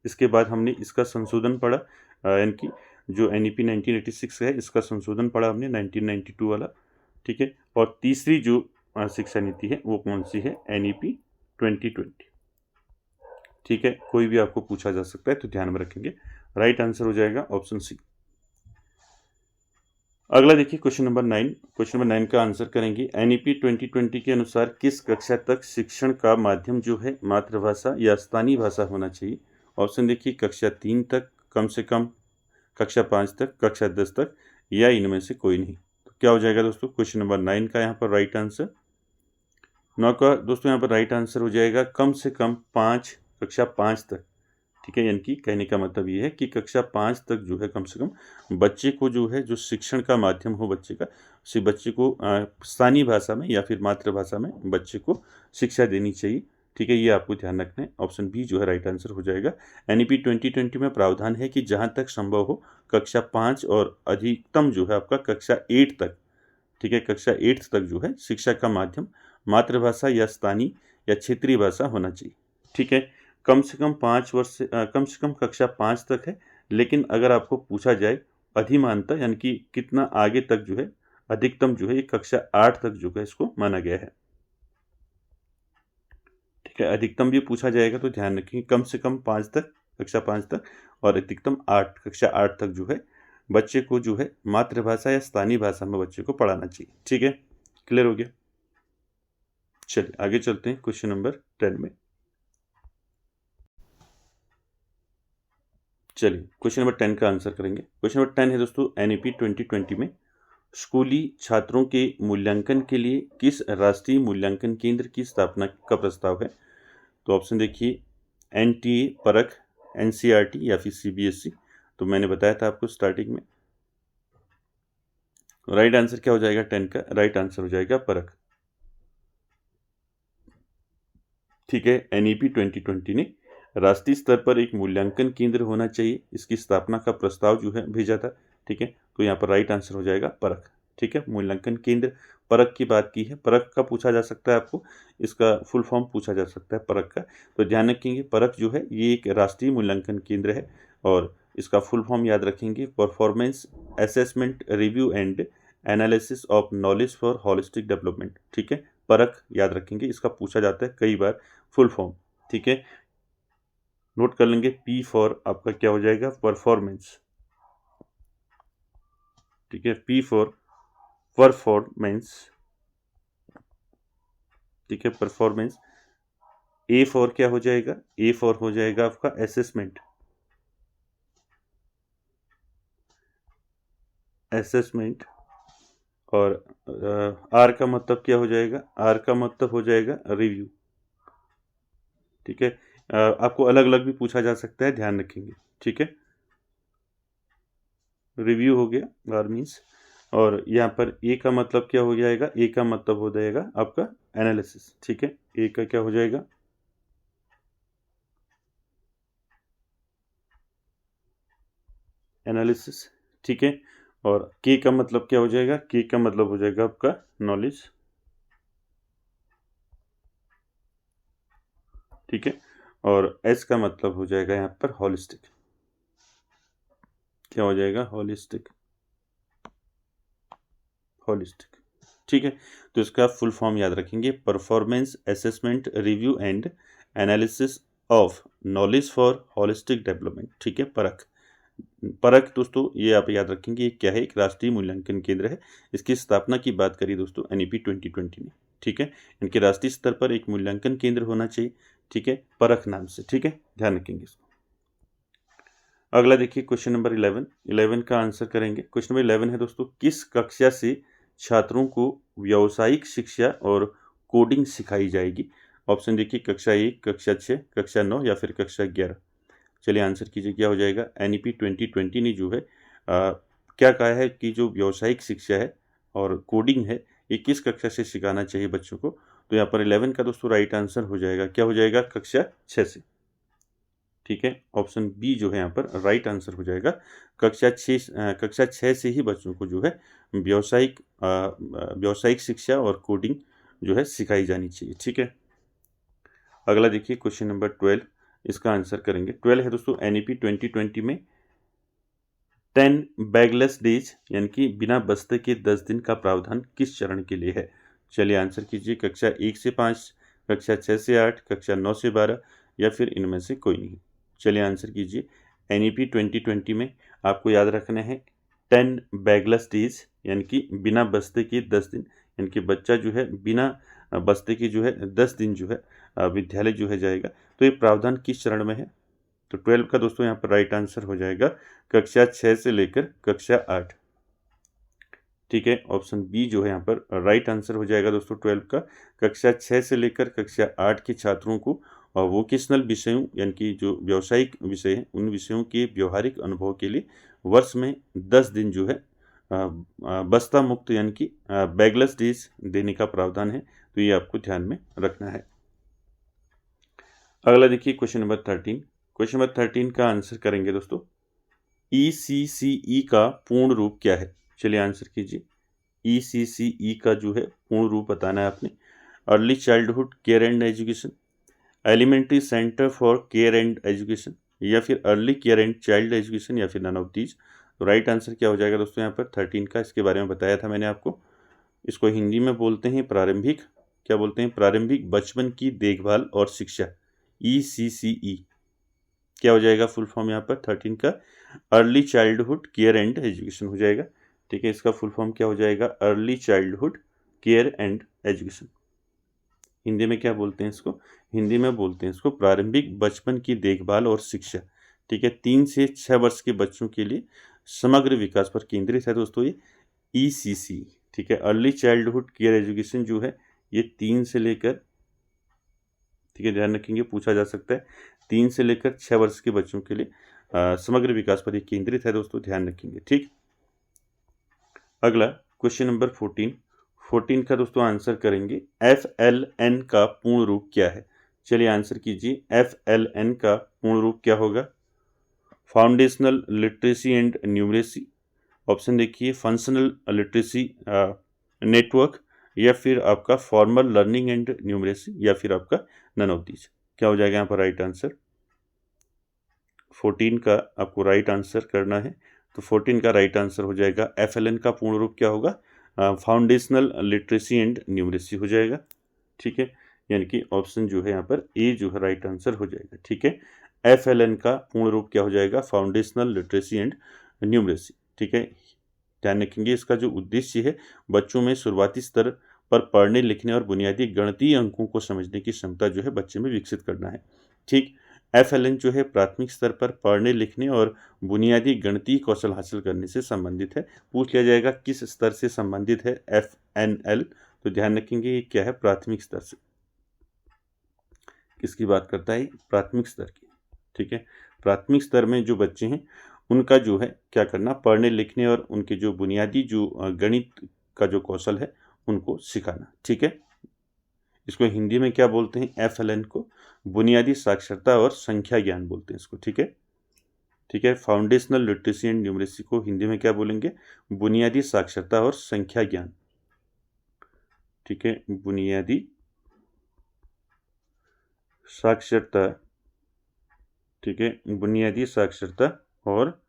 इसके बाद हमने इसका संशोधन पढ़ा, यानी कि जो NEP 1986 है इसका संशोधन पढ़ा हमने 1992 वाला। ठीक है, और तीसरी जो शिक्षा नीति है वो कौन सी है, NEP 2020। ठीक है, कोई भी आपको पूछा जा सकता है तो ध्यान में रखेंगे। राइट आंसर हो जाएगा ऑप्शन सी। अगला देखिए क्वेश्चन नंबर 9। क्वेश्चन नंबर 9 का आंसर करेंगे। NEP 2020 के अनुसार किस कक्षा तक शिक्षण का माध्यम जो है मातृभाषा या स्थानीय भाषा होना चाहिए। ऑप्शन देखिए कक्षा 3 तक, कम से कम कक्षा 5 तक, कक्षा 10 तक या इनमें से कोई नहीं। तो क्या हो जाएगा दोस्तों क्वेश्चन नंबर 9 का यहाँ पर राइट आंसर, 9 का दोस्तों यहाँ पर राइट आंसर हो जाएगा कम से कम 5, कक्षा 5 तक। ठीक है, यानी कि कहने का मतलब ये है कि कक्षा 5 तक जो है कम से कम बच्चे को जो है जो शिक्षण का माध्यम हो बच्चे का, उसी बच्चे को स्थानीय भाषा में या फिर मातृभाषा में बच्चे को शिक्षा देनी चाहिए। ठीक है, ये आपको ध्यान रखना है। ऑप्शन बी जो है राइट आंसर हो जाएगा। NEP 2020 में प्रावधान है कि जहाँ तक संभव हो कक्षा 5 और अधिकतम जो है आपका कक्षा 8 तक, ठीक है, कक्षा 8 तक जो है शिक्षा का माध्यम मातृभाषा या स्थानीय या क्षेत्रीय भाषा होना चाहिए। ठीक है, कम से कम 5 वर्ष से कम से कम कक्षा 5 तक है, लेकिन अगर आपको पूछा जाए अधिमानता यानी कि कितना आगे तक जो है, अधिकतम जो है ये कक्षा 8 तक जो है इसको माना गया है। ठीक है, अधिकतम भी पूछा जाएगा तो ध्यान रखेंगे कम से कम 5 तक, कक्षा 5 तक, और अधिकतम 8, कक्षा 8 तक जो है बच्चे को जो है मातृभाषा या स्थानीय भाषा में बच्चे को पढ़ाना चाहिए। ठीक है, क्लियर हो गया। चलिए आगे चलते हैं क्वेश्चन नंबर 10 में। चलिए क्वेश्चन नंबर 10 का आंसर करेंगे। क्वेश्चन नंबर 10 है दोस्तों, एनईपी 2020 में स्कूली छात्रों के मूल्यांकन के लिए किस राष्ट्रीय मूल्यांकन केंद्र की स्थापना का प्रस्ताव है? तो ऑप्शन देखिए, एनटीए, परख, एनसीईआरटी या फिर सीबीएसई। तो मैंने बताया था आपको स्टार्टिंग में। राइट आंसर क्या हो जाएगा 10 का? राइट आंसर हो जाएगा परख। ठीक है, एनईपी 2020 ने राष्ट्रीय स्तर पर एक मूल्यांकन केंद्र होना चाहिए, इसकी स्थापना का प्रस्ताव जो है भेजा था। ठीक है, तो यहाँ पर राइट आंसर हो जाएगा परख। ठीक है, मूल्यांकन केंद्र परख की बात की है। परख का पूछा जा सकता है, आपको इसका फुल फॉर्म पूछा जा सकता है परख का। तो ध्यान रखेंगे, परख जो है ये एक राष्ट्रीय मूल्यांकन केंद्र है और इसका फुल फॉर्म याद रखेंगे, performance assessment review and analysis of knowledge for holistic development. ठीक है, परख याद रखेंगे, इसका पूछा जाता है कई बार फुल फॉर्म। ठीक है, नोट कर लेंगे, पी फॉर आपका क्या हो जाएगा? परफॉर्मेंस। ठीक है, पी फॉर परफॉर्मेंस। ठीक है, परफॉर्मेंस। ए फॉर क्या हो जाएगा? ए फॉर हो जाएगा आपका असेसमेंट। असेसमेंट। और आर का मतलब क्या हो जाएगा? आर का मतलब हो जाएगा रिव्यू। ठीक है, आपको अलग अलग भी पूछा जा सकता है, ध्यान रखेंगे। ठीक है, रिव्यू हो गया आर मीन्स। और यहाँ पर ए का मतलब क्या हो जाएगा? ए का मतलब हो जाएगा आपका एनालिसिस। ठीक है, ए का क्या हो जाएगा? एनालिसिस। ठीक है, और के का मतलब क्या हो जाएगा? के का मतलब हो जाएगा आपका नॉलेज। ठीक है, और एस का मतलब हो जाएगा यहाँ पर होलिस्टिक। क्या हो जाएगा? होलिस्टिक। होलिस्टिक। ठीक है, तो इसका फुल फॉर्म याद रखेंगे, performance assessment review and analysis of knowledge for holistic development. ठीक है, परख। परख दोस्तों ये आप याद रखेंगे, ये क्या है? एक राष्ट्रीय मूल्यांकन केंद्र है। इसकी स्थापना की बात करी दोस्तों एनईपी 2020 में। ठीक है, इनके राष्ट्रीय स्तर पर एक मूल्यांकन केंद्र होना चाहिए। ठीक है, परख नाम से। ठीक है, ध्यान रखेंगे इसको। अगला देखिए क्वेश्चन नंबर 11 का आंसर करेंगे। क्वेश्चन नंबर 11 है दोस्तों, किस कक्षा से छात्रों को व्यावसायिक शिक्षा और कोडिंग सिखाई जाएगी? ऑप्शन देखिए, कक्षा 1, कक्षा 6, कक्षा 9 या फिर कक्षा 11। चलिए आंसर कीजिए, क्या हो जाएगा? एनईपी 2020 ने जो है क्या कहा है कि जो व्यावसायिक शिक्षा है और कोडिंग है, ये किस कक्षा से सिखाना चाहिए बच्चों को? तो यहाँ पर 11 का दोस्तों राइट आंसर हो जाएगा, क्या हो जाएगा? कक्षा 6 से। ठीक है, ऑप्शन बी जो है यहाँ पर राइट आंसर हो जाएगा। कक्षा 6 से ही बच्चों को जो है व्यावसायिक शिक्षा और कोडिंग जो है सिखाई जानी चाहिए। ठीक है, अगला देखिए क्वेश्चन नंबर 12, इसका आंसर करेंगे। 12 है दोस्तों, एनईपी 2020 में 10 बैगलेस डेज यानी कि बिना बस्ते के 10 दिन का प्रावधान किस चरण के लिए है? चलिए आंसर कीजिए, कक्षा 1 से 5, कक्षा 6 से 8, कक्षा 9 से 12 या फिर इनमें से कोई नहीं। चलिए आंसर कीजिए, एनईपी 2020 में आपको याद रखना है 10 बैगलेस डेज यानी कि बिना बस्ते के 10 दिन, यानी कि बच्चा जो है बिना बस्ते के जो है 10 दिन जो है विद्यालय जो है जाएगा। तो ये प्रावधान किस चरण में है? तो 12 का दोस्तों यहाँ पर राइट आंसर हो जाएगा कक्षा 6 से लेकर कक्षा 8। ठीक है, ऑप्शन बी जो है यहाँ पर राइट आंसर हो जाएगा दोस्तों 12 का। कक्षा 6 से लेकर कक्षा 8 के छात्रों को वोकेशनल विषयों यानी कि जो व्यावसायिक विषय हैं उन विषयों के व्यवहारिक अनुभव के लिए वर्ष में 10 दिन जो है बस्ता मुक्त यानी कि बैगलेस डेज देने का प्रावधान है। तो ये आपको ध्यान में रखना है। अगला देखिए क्वेश्चन नंबर 13। क्वेश्चन नंबर 13 का आंसर करेंगे दोस्तों, ECCE का पूर्ण रूप क्या है? चलिए आंसर कीजिए, ECCE का जो है पूर्ण रूप बताना है आपने। Early childhood care and education, elementary centre for care and education या फिर early care and child education या फिर नन ऑफ दीज। तो राइट आंसर क्या हो जाएगा दोस्तों यहाँ पर 13 का? इसके बारे में बताया था मैंने आपको। इसको हिंदी में बोलते हैं प्रारंभिक, क्या बोलते हैं? प्रारंभिक बचपन की देखभाल और शिक्षा, ECCE। क्या हो जाएगा फुल फॉर्म यहाँ पर 13 का? Early childhood care and education हो जाएगा। ठीक है, इसका फुल फॉर्म क्या हो जाएगा? Early childhood care and education. Hindi में क्या बोलते हैं इसको? हिंदी में बोलते हैं इसको प्रारंभिक बचपन की देखभाल और शिक्षा। ठीक है। 3 से 6 वर्ष के बच्चों के लिए समग्र विकास पर केंद्रित है दोस्तों ये ECC, ठीक है। अर्ली चाइल्डहुड केयर एजुकेशन जो है ये 3 से लेकर, ठीक है, ध्यान रखेंगे, पूछा जा सकता है 3 से लेकर 6 वर्ष के बच्चों के लिए समग्र विकास पर केंद्रित है दोस्तों, ध्यान रखेंगे, ठीक। अगला क्वेश्चन नंबर 14 का दोस्तों आंसर करेंगे FLN का पूर्ण रूप क्या है। चलिए आंसर कीजिए, FLN का पूर्ण रूप क्या होगा। Foundational literacy and numeracy, option देखिए फंक्शनल लिटरेसी नेटवर्क, या फिर आपका फॉर्मल लर्निंग एंड न्यूमरेसी, या फिर आपका नन ऑफ दीज। क्या हो जाएगा यहाँ पर राइट आंसर। 14 का आपको राइट आंसर करना है, तो 14 का राइट आंसर हो जाएगा FLN का पूर्ण रूप क्या होगा, फाउंडेशनल लिटरेसी एंड न्यूमरेसी हो जाएगा, ठीक है। यानी कि ऑप्शन जो है यहाँ पर ए जो है राइट आंसर हो जाएगा, ठीक है। FLN का पूर्ण रूप क्या हो जाएगा, फाउंडेशनल लिटरेसी एंड न्यूमरेसी, ठीक है। ध्यान रखेंगे इसका जो उद्देश्य है बच्चों में शुरुआती स्तर पर पढ़ने लिखने और बुनियादी गणितीय अंकों को समझने की क्षमता जो है बच्चे में विकसित करना है, ठीक। FLN जो है प्राथमिक स्तर पर पढ़ने लिखने और बुनियादी गणितीय कौशल हासिल करने से संबंधित है। पूछ लिया जाएगा किस स्तर से संबंधित है FNL, तो ध्यान रखेंगे ये क्या है, प्राथमिक स्तर से। किसकी बात करता है, प्राथमिक स्तर की, ठीक है। प्राथमिक स्तर में जो बच्चे हैं उनका जो है क्या करना, पढ़ने लिखने और उनके जो बुनियादी जो गणित का जो कौशल है उनको सिखाना, ठीक है। इसको हिंदी में क्या बोलते हैं, FLN को बुनियादी साक्षरता और संख्या ज्ञान बोलते हैं इसको, ठीक है, ठीक है। फाउंडेशनल लिटरेसी एंड न्यूमरेसी को हिंदी में क्या बोलेंगे, बुनियादी साक्षरता और संख्या ज्ञान, ठीक है, बुनियादी साक्षरता, ठीक है, बुनियादी साक्षरता और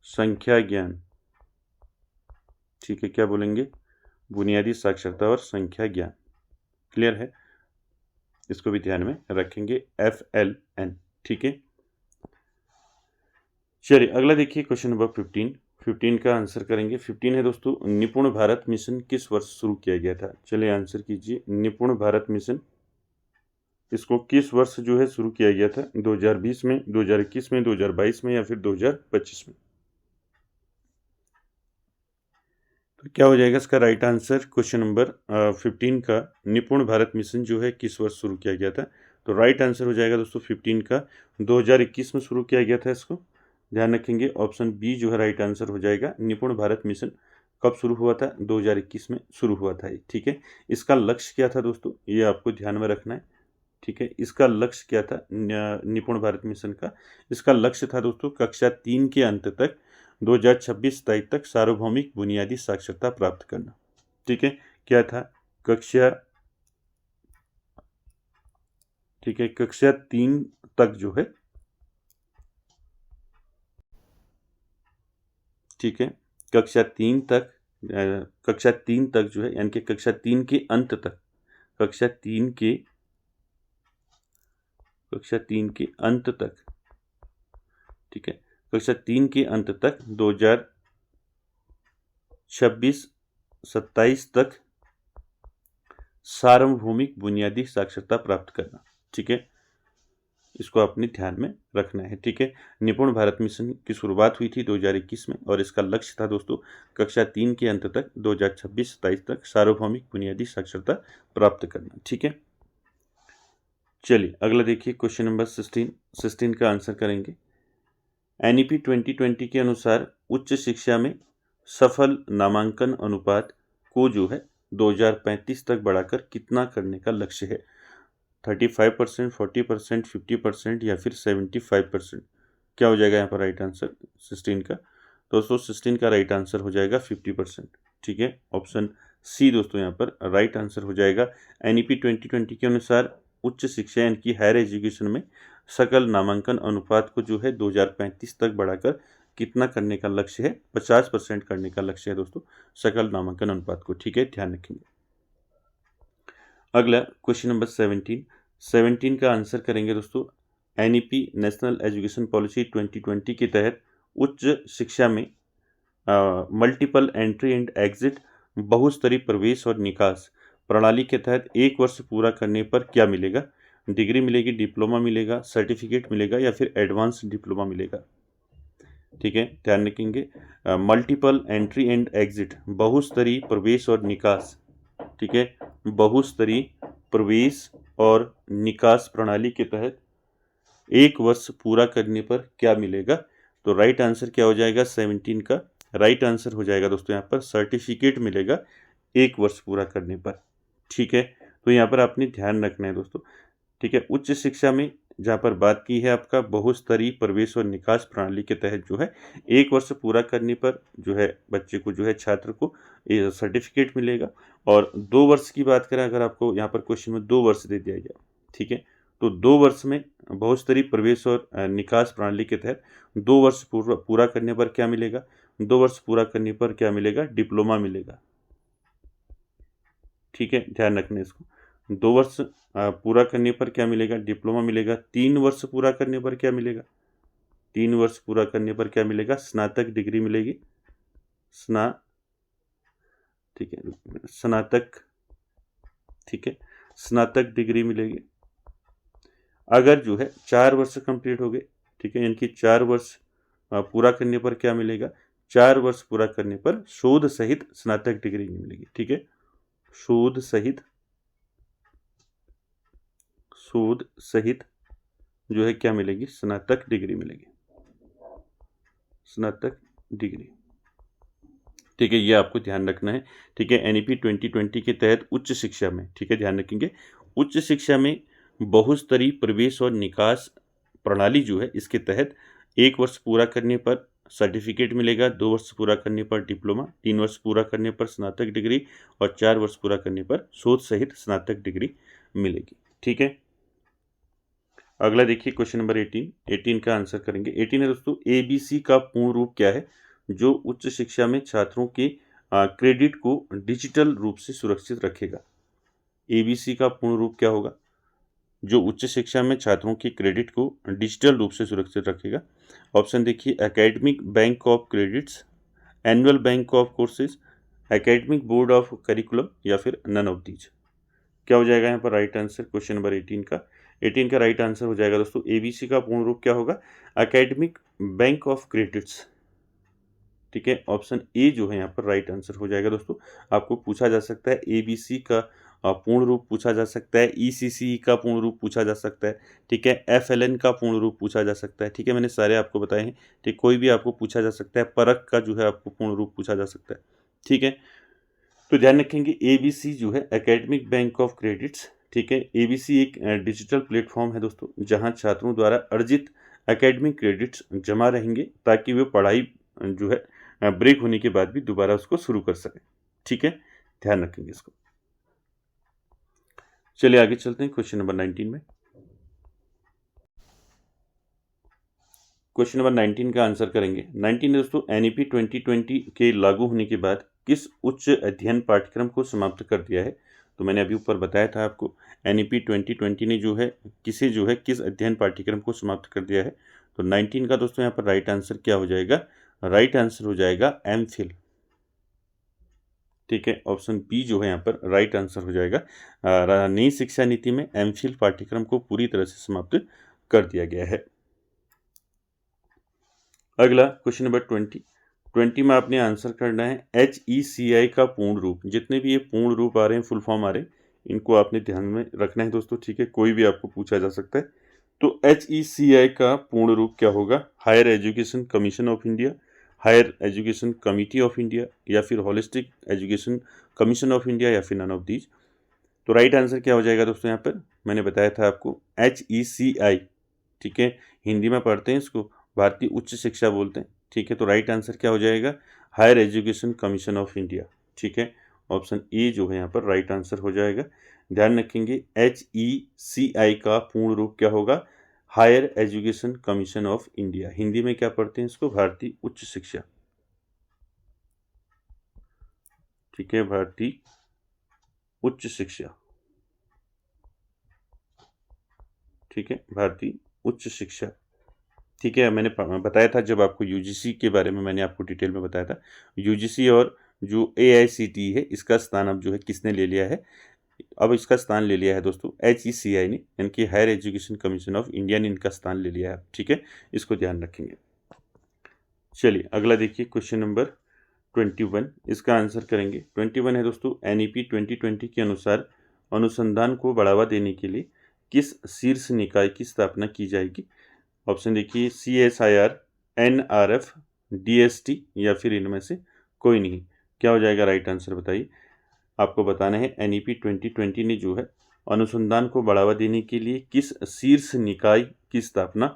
संख्या ज्ञान, ठीक है, क्या बोलेंगे, बुनियादी साक्षरता और संख्या ज्ञान। क्लियर है, इसको भी ध्यान में रखेंगे FLN, ठीक है। चलिए अगला देखिए क्वेश्चन नंबर 15 का आंसर करेंगे। 15 है दोस्तों, निपुण भारत मिशन किस वर्ष शुरू किया गया था। चलिए आंसर कीजिए, निपुण भारत मिशन इसको किस वर्ष जो है शुरू किया गया था, 2020 में, 2021 में, 2022 में, या फिर 2025 में। तो क्या हो जाएगा इसका राइट आंसर। क्वेश्चन नंबर 15 का निपुण भारत मिशन जो है किस वर्ष शुरू किया गया था, तो राइट आंसर हो जाएगा दोस्तों 15 का 2021 में शुरू किया गया था। इसको ध्यान रखेंगे, ऑप्शन बी जो है राइट आंसर हो जाएगा। निपुण भारत मिशन कब शुरू हुआ था, 2021 में शुरू हुआ था, ठीक है। इसका लक्ष्य क्या था दोस्तों, ये आपको ध्यान में रखना है, ठीक है। इसका लक्ष्य क्या था निपुण भारत मिशन का, इसका लक्ष्य था दोस्तों कक्षा 3 के अंत तक 2026-27 तक सार्वभौमिक बुनियादी साक्षरता प्राप्त करना, ठीक है। क्या था, कक्षा, ठीक है, कक्षा 3 तक जो है, ठीक है, कक्षा 3 तक, कक्षा 3 तक जो है, यानी कि कक्षा 3 के अंत तक, कक्षा 3 के अंत तक, ठीक है, कक्षा 3 के अंत तक 2026-27 तक सार्वभौमिक बुनियादी साक्षरता प्राप्त करना, ठीक है। इसको अपने ध्यान में रखना है, ठीक है। निपुण भारत मिशन की शुरुआत हुई थी 2021 में, और इसका लक्ष्य था दोस्तों कक्षा 3 के अंत तक 2026-27 तक सार्वभौमिक बुनियादी साक्षरता प्राप्त करना, ठीक है। चलिए अगला देखिए क्वेश्चन नंबर 16 का आंसर करेंगे। NEP 2020 के अनुसार उच्च शिक्षा में सफल नामांकन अनुपात को जो है 2035 तक बढ़ाकर कितना करने का लक्ष्य है। 35%, 40%, 50% या फिर 75%। क्या हो जाएगा यहाँ पर राइट आंसर 16 का। दोस्तों 16 का राइट आंसर हो जाएगा 50%, ठीक है। ऑप्शन सी दोस्तों यहाँ पर राइट आंसर हो जाएगा। NEP 2020 के अनुसार उच्च शिक्षा यानी कि हायर एजुकेशन में सकल नामांकन अनुपात को जो है 2035 तक बढ़ाकर कितना करने का लक्ष्य है, 50% करने का लक्ष्य है दोस्तों सकल नामांकन अनुपात को, ठीक है, ध्यान रखेंगे। अगला क्वेश्चन नंबर 17 का आंसर करेंगे दोस्तों। NEP नेशनल एजुकेशन पॉलिसी 2020 के तहत उच्च शिक्षा में मल्टीपल एंट्री एंड एग्जिट बहुस्तरीय प्रवेश और निकास प्रणाली के तहत एक वर्ष पूरा करने पर क्या मिलेगा। डिग्री मिलेगी, डिप्लोमा मिलेगा, सर्टिफिकेट मिलेगा या फिर एडवांस डिप्लोमा मिलेगा। ठीक है, ध्यान रखेंगे। मल्टीपल एंट्री एंड एग्जिट, बहुस्तरीय प्रवेश और निकास। ठीक है, बहुस्तरीय प्रवेश और निकास प्रणाली के तहत 1 वर्ष पूरा करने पर क्या मिलेगा? तो राइट आंसर क्या हो जाएगा? 17 का राइट आंसर हो जाएगा दोस्तों यहाँ पर सर्टिफिकेट मिलेगा 1 वर्ष पूरा करने पर। ठीक है, तो यहाँ पर आपने ध्यान रखना है दोस्तों। ठीक है, उच्च शिक्षा में जहाँ पर बात की है आपका बहुस्तरीय प्रवेश और निकास प्रणाली के तहत जो है 1 वर्ष पूरा करने पर जो है बच्चे को जो है छात्र को सर्टिफिकेट मिलेगा। और 2 वर्ष की बात करें, अगर आपको यहाँ पर क्वेश्चन में 2 वर्ष दे दिया गया, ठीक है, तो 2 वर्ष में बहुस्तरीय प्रवेश और निकास प्रणाली के तहत 2 वर्ष पूरा करने पर क्या मिलेगा? 2 वर्ष पूरा करने पर क्या मिलेगा? डिप्लोमा मिलेगा। ठीक है, ध्यान रखना इसको। 2 वर्ष पूरा करने पर क्या मिलेगा? डिप्लोमा मिलेगा। 3 वर्ष पूरा करने पर क्या मिलेगा? 3 वर्ष पूरा करने पर क्या मिलेगा? स्नातक डिग्री मिलेगी। ठीक है, स्नातक, ठीक है, स्नातक डिग्री मिलेगी। अगर जो है 4 वर्ष कंप्लीट हो गए, ठीक है, इनकी 4 वर्ष पूरा करने पर क्या मिलेगा? 4 वर्ष पूरा करने पर शोध सहित स्नातक डिग्री मिलेगी। ठीक है, शोध सहित जो है क्या मिलेगी? स्नातक डिग्री मिलेगी, स्नातक डिग्री। ठीक है, ये आपको ध्यान रखना है। ठीक है, NEP 2020 के तहत उच्च शिक्षा में, ठीक है, ध्यान रखेंगे, उच्च शिक्षा में बहुस्तरीय प्रवेश और निकास प्रणाली जो है इसके तहत 1 वर्ष पूरा करने पर सर्टिफिकेट मिलेगा, 2 वर्ष पूरा करने पर डिप्लोमा, 3 वर्ष पूरा करने पर स्नातक डिग्री और 4 वर्ष पूरा करने पर शोध सहित स्नातक डिग्री मिलेगी। ठीक है, अगला देखिए क्वेश्चन नंबर 18 का आंसर करेंगे। 18 है दोस्तों, ABC का पूर्ण रूप क्या है जो उच्च शिक्षा में छात्रों के क्रेडिट को डिजिटल रूप से सुरक्षित रखेगा? ABC का पूर्ण रूप क्या होगा जो उच्च शिक्षा में छात्रों के क्रेडिट को डिजिटल रूप से सुरक्षित रखेगा? ऑप्शन देखिए, academic bank of credits, annual bank of courses, academic board of curriculum या फिर नन ऑफ दीज। क्या हो जाएगा यहाँ पर राइट आंसर क्वेश्चन नंबर 18 का राइट आंसर हो जाएगा दोस्तों, ABC का पूर्ण रूप क्या होगा? Academic bank of credits. ठीक है, ऑप्शन ए जो है यहाँ पर राइट आंसर हो जाएगा दोस्तों। आपको पूछा जा सकता है ABC का पूर्ण रूप पूछा जा सकता है, ECCE का पूर्ण रूप पूछा जा सकता है, ठीक है, FLN का पूर्ण रूप पूछा जा सकता है। ठीक है, मैंने सारे आपको बताए हैं। ठीक, कोई भी आपको पूछा जा सकता है, परख का जो है आपको पूर्ण रूप पूछा जा सकता है। ठीक है, तो ध्यान रखेंगे ABC जो है एकेडमिक बैंक ऑफ क्रेडिट्स। ठीक है, ABC एक डिजिटल प्लेटफॉर्म है दोस्तों जहां छात्रों द्वारा अर्जित एकेडमिक क्रेडिट्स जमा रहेंगे ताकि वे पढ़ाई जो है ब्रेक होने के बाद भी दोबारा उसको शुरू कर सकें। ठीक है, ध्यान रखेंगे इसको। चलिए आगे चलते हैं क्वेश्चन नंबर 19 में। क्वेश्चन नंबर 19 का आंसर करेंगे। 19 दोस्तों, NEP 2020 के लागू होने के बाद किस उच्च अध्ययन पाठ्यक्रम को समाप्त कर दिया है? तो मैंने अभी ऊपर बताया था आपको, NEP 2020 ने जो है किस अध्ययन पाठ्यक्रम को समाप्त कर दिया है? तो 19 का दोस्तों यहाँ पर राइट आंसर क्या हो जाएगा? राइट आंसर हो जाएगा MPhil। ठीक है, ऑप्शन बी जो है यहाँ पर राइट आंसर हो जाएगा। नई शिक्षा नीति में MPhil पाठ्यक्रम को पूरी तरह से समाप्त कर दिया गया है। अगला क्वेश्चन नंबर 20 में आपने आंसर करना है HECI का पूर्ण रूप। जितने भी ये पूर्ण रूप आ रहे हैं, फुल फॉर्म आ रहे हैं, इनको आपने ध्यान में रखना है दोस्तों। ठीक है, कोई भी आपको पूछा जा सकता है। तो HECI का पूर्ण रूप क्या होगा? Higher education commission of India, higher education committee of India या फिर holistic education commission of India या फिर नन ऑफ दीज। तो राइट आंसर क्या हो जाएगा दोस्तों? यहाँ पर मैंने बताया था आपको HECI। ठीक है, हिंदी में पढ़ते हैं इसको भारतीय उच्च शिक्षा बोलते हैं। ठीक है, तो राइट आंसर क्या हो जाएगा? Higher education commission of India. ठीक है, ऑप्शन ए जो है यहाँ पर राइट आंसर हो जाएगा। ध्यान रखेंगे HECI का पूर्ण रूप क्या होगा? Higher education commission of India. Hindi में क्या पढ़ते हैं इसको? भारतीय उच्च शिक्षा। ठीक है, भारतीय उच्च शिक्षा। ठीक है, भारतीय उच्च शिक्षा। ठीक है, मैंने बताया था जब आपको UGC के बारे में मैंने आपको डिटेल में बताया था। UGC और जो AICTE है इसका स्थान अब जो है किसने ले लिया है? अब इसका स्थान ले लिया है दोस्तों HECI ने, यानी कि higher education commission of India ने इनका स्थान ले लिया है। ठीक है, इसको ध्यान रखेंगे। चलिए अगला देखिए क्वेश्चन नंबर 21, इसका आंसर करेंगे। 21 है दोस्तों, NEP 2020 के अनुसार अनुसंधान को बढ़ावा देने के लिए किस शीर्ष निकाय की स्थापना की जाएगी? ऑप्शन देखिए CSIR, NRF, DST या फिर इनमें से कोई नहीं। क्या हो जाएगा राइट आंसर बताइए। आपको बताना है NEP 2020 ने जो है अनुसंधान को बढ़ावा देने के लिए किस शीर्ष निकाय की स्थापना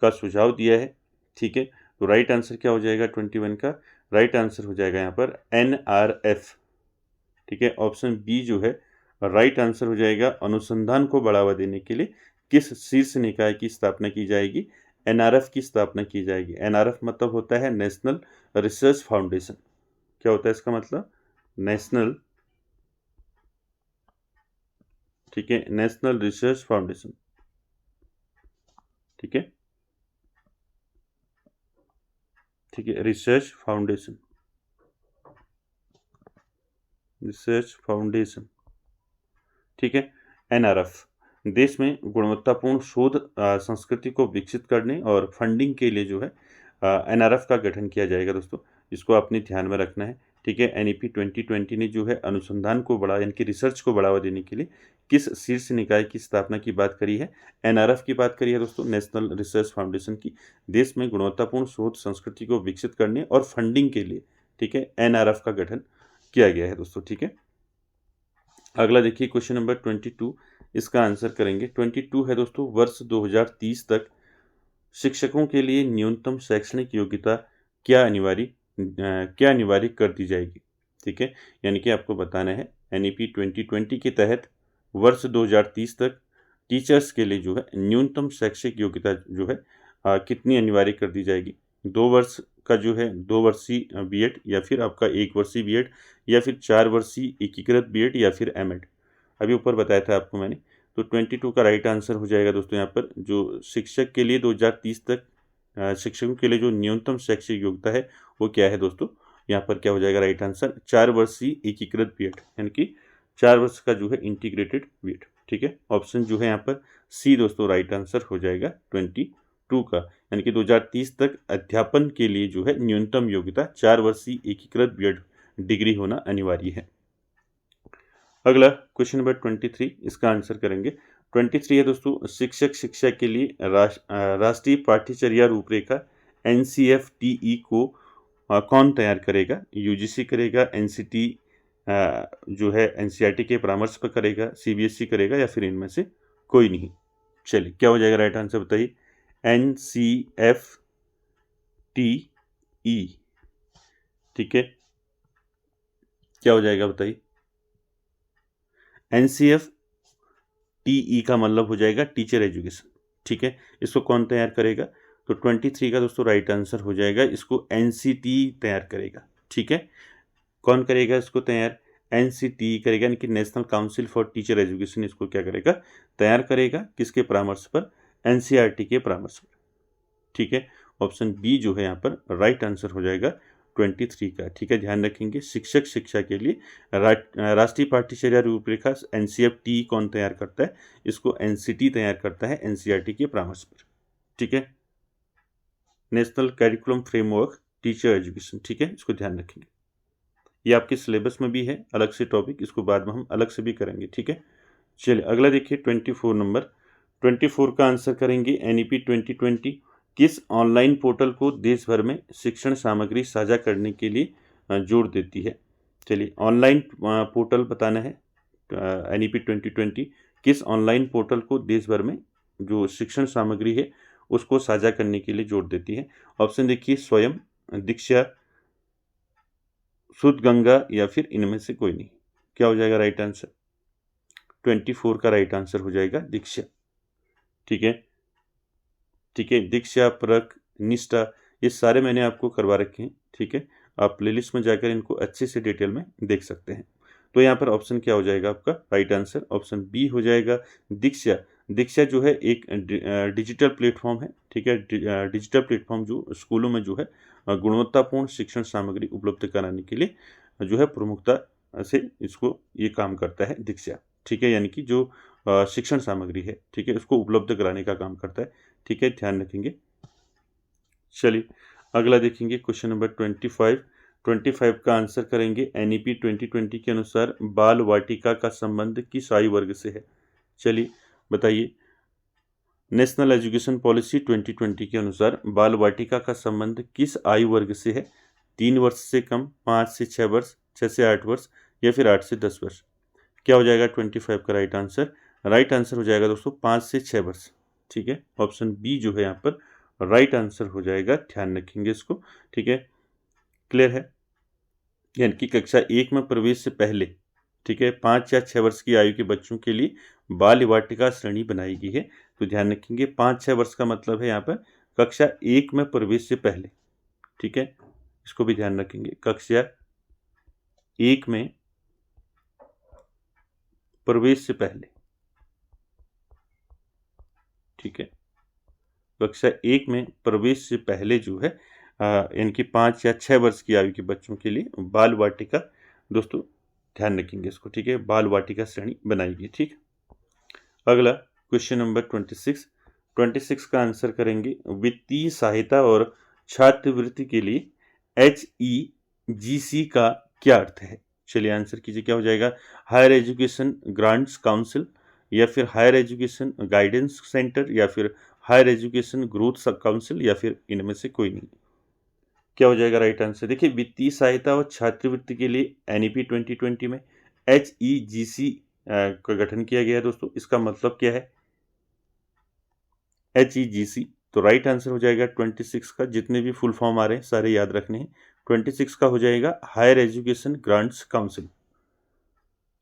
का सुझाव दिया है। ठीक है, तो राइट आंसर क्या हो जाएगा 21 का? राइट आंसर हो जाएगा यहाँ पर NRF। ठीक है, ऑप्शन बी जो है राइट आंसर हो जाएगा। अनुसंधान को बढ़ावा देने के लिए किस शीर्ष निकाय की स्थापना की जाएगी? NRF की स्थापना की जाएगी। NRF मतलब होता है नेशनल रिसर्च फाउंडेशन। क्या होता है इसका मतलब? नेशनल, ठीक है, नेशनल रिसर्च फाउंडेशन। ठीक है, ठीक है, रिसर्च फाउंडेशन, रिसर्च फाउंडेशन। ठीक है, NRF देश में गुणवत्तापूर्ण शोध संस्कृति को विकसित करने और फंडिंग के लिए जो है NRF का गठन किया जाएगा दोस्तों। इसको आपने ध्यान में रखना है। ठीक है, NEP 2020 ने जो है अनुसंधान को बढ़ा यानी कि रिसर्च को बढ़ावा देने के लिए किस शीर्ष निकाय की स्थापना की बात करी है? NRF की बात करी है दोस्तों, नेशनल रिसर्च फाउंडेशन की। देश में गुणवत्तापूर्ण शोध संस्कृति को विकसित करने और फंडिंग के लिए, ठीक है, NRF का गठन किया गया है दोस्तों। ठीक है, अगला देखिए क्वेश्चन नंबर 22, इसका आंसर करेंगे। 22 है दोस्तों, वर्ष 2030 तक शिक्षकों के लिए न्यूनतम शैक्षणिक योग्यता क्या अनिवार्य कर दी जाएगी? ठीक है, यानी कि आपको बताना है NEP 2020 के तहत वर्ष 2030 तक टीचर्स के लिए जो है न्यूनतम शैक्षिक योग्यता जो है कितनी अनिवार्य कर दी जाएगी? 2 वर्ष का जो है 2 वर्षीय B.Ed या फिर आपका 1 वर्षीय B.Ed या फिर 4 वर्षीय एकीकृत B.Ed या फिर M.Ed। अभी ऊपर बताया था आपको मैंने। तो 22 का राइट आंसर हो जाएगा दोस्तों यहाँ पर, जो शिक्षक के लिए 2030 तक शिक्षकों के लिए जो न्यूनतम शैक्षिक योग्यता है वो क्या है दोस्तों? यहाँ पर क्या हो जाएगा राइट आंसर? 4 वर्षीय एकीकृत B.Ed, यानी कि 4 वर्ष का जो है इंटीग्रेटेड B.Ed। ठीक है, ऑप्शन जो है यहाँ पर सी दोस्तों राइट आंसर हो जाएगा 22 का, यानी कि 2030 तक अध्यापन के लिए जो है न्यूनतम योग्यता 4 वर्षीय एकीकृत B.Ed डिग्री होना अनिवार्य है। अगला क्वेश्चन नंबर 23, इसका आंसर करेंगे। 23 है दोस्तों, शिक्षक शिक्षा के लिए राष्ट्रीय पाठ्यचर्या रूपरेखा NCFTE को कौन तैयार करेगा? UGC करेगा, NCT जो है NCERT के परामर्श पर करेगा, CBSE करेगा या फिर इनमें से कोई नहीं। चलिए क्या हो जाएगा राइट आंसर बताइए। NCFTE, ठीक है, क्या हो जाएगा बताइए। NCFTE का मतलब हो जाएगा टीचर एजुकेशन। ठीक है, इसको कौन तैयार करेगा? तो 23 का दोस्तों राइट आंसर हो जाएगा, इसको NCT तैयार करेगा। ठीक है, कौन करेगा इसको तैयार? NCT करेगा, यानी कि national council for teacher education इसको क्या करेगा? तैयार करेगा। किसके परामर्श पर? NCERT के परामर्श पर। ठीक है, ऑप्शन बी जो है यहाँ पर राइट आंसर हो जाएगा 23 का। ठीक है, ध्यान रखेंगे शिक्षक शिक्षा के लिए राष्ट्रीय पाठ्यचर्या रूपरेखा NCFTE कौन तैयार करता है? इसको NCT तैयार करता है NCERT के परामर्श पर। ठीक है, national curriculum framework teacher education. ठीक है, इसको ध्यान रखेंगे। ये आपके सिलेबस में भी है अलग से टॉपिक, इसको बाद में हम अलग से भी करेंगे। ठीक है, चलिए अगला देखिए 24 नंबर। 24 का आंसर करेंगे। NEP 2020 किस ऑनलाइन पोर्टल को देश भर में शिक्षण सामग्री साझा करने के लिए जोड़ देती है? चलिए ऑनलाइन पोर्टल बताना है। NEP 2020 किस ऑनलाइन पोर्टल को देश भर में जो शिक्षण सामग्री है उसको साझा करने के लिए जोड़ देती है? ऑप्शन देखिए स्वयं, दीक्षा, शुद्ध गंगा या फिर इनमें से कोई नहीं। क्या हो जाएगा राइट आंसर? 24 का राइट आंसर हो जाएगा दीक्षा। ठीक है, ठीक है, दीक्षा, परख, निष्ठा ये सारे मैंने आपको करवा रखे हैं। ठीक है, आप प्लेलिस्ट में जाकर इनको अच्छे से डिटेल में देख सकते हैं। तो यहाँ पर ऑप्शन क्या हो जाएगा आपका राइट आंसर? ऑप्शन बी हो जाएगा दीक्षा। दीक्षा जो है एक डिजिटल प्लेटफॉर्म है। ठीक है, डिजिटल प्लेटफॉर्म जो स्कूलों में जो है गुणवत्तापूर्ण शिक्षण सामग्री उपलब्ध कराने के लिए जो है प्रमुखता से इसको ये काम करता है दीक्षा। ठीक है, यानी कि जो शिक्षण सामग्री है, ठीक है, उसको उपलब्ध कराने का काम करता है, ठीक है, ध्यान रखेंगे। चलिए अगला देखेंगे क्वेश्चन नंबर 25 का आंसर करेंगे। NEP 2020 के अनुसार बाल वाटिका का संबंध किस आयु वर्ग से है? चलिए बताइए। नेशनल एजुकेशन पॉलिसी 2020 के अनुसार बाल वाटिका का संबंध किस आयु वर्ग से है? 3 वर्ष से कम, 5 से 6 वर्ष, 6 से 8 वर्ष या फिर 8 से 10 वर्ष? क्या हो जाएगा 25 का राइट आंसर? राइट आंसर हो जाएगा दोस्तों 5 से 6 वर्ष, ठीक है। ऑप्शन बी जो है यहाँ पर राइट आंसर हो जाएगा, ध्यान रखेंगे इसको, ठीक है। क्लियर है? यानी कि कक्षा 1 में प्रवेश से पहले, ठीक है, 5 या 6 वर्ष की आयु के बच्चों के लिए बाल वाटिका श्रेणी बनाई गई है। तो ध्यान रखेंगे 5-6 वर्ष का मतलब है यहाँ पर कक्षा 1 में प्रवेश से पहले, ठीक है, इसको भी ध्यान रखेंगे। कक्षा 1 में प्रवेश से पहले, ठीक है, कक्षा 1 में प्रवेश से पहले जो है इनकी 5 या 6 वर्ष की आयु के बच्चों के लिए बाल वाटिका, दोस्तों ध्यान रखेंगे इसको, ठीक है, बाल वाटिका श्रेणी बनाई गई। ठीक, अगला क्वेश्चन नंबर 26 का आंसर करेंगे। वित्तीय सहायता और छात्रवृत्ति के लिए HEGC का क्या अर्थ है? चलिए आंसर कीजिए, क्या हो जाएगा? हायर एजुकेशन ग्रांट्स काउंसिल या फिर हायर एजुकेशन गाइडेंस सेंटर या फिर हायर एजुकेशन ग्रोथ काउंसिल या फिर इनमें से कोई नहीं। क्या हो जाएगा राइट आंसर? देखिए, वित्तीय सहायता और छात्रवृत्ति के लिए NEP 2020 में HEGC का गठन किया गया है दोस्तों। इसका मतलब क्या है HEGC? तो राइट आंसर हो जाएगा 26 का, जितने भी फुल फॉर्म आ रहे हैं सारे याद रखने हैं। 26 का हो जाएगा हायर एजुकेशन ग्रांट्स काउंसिल,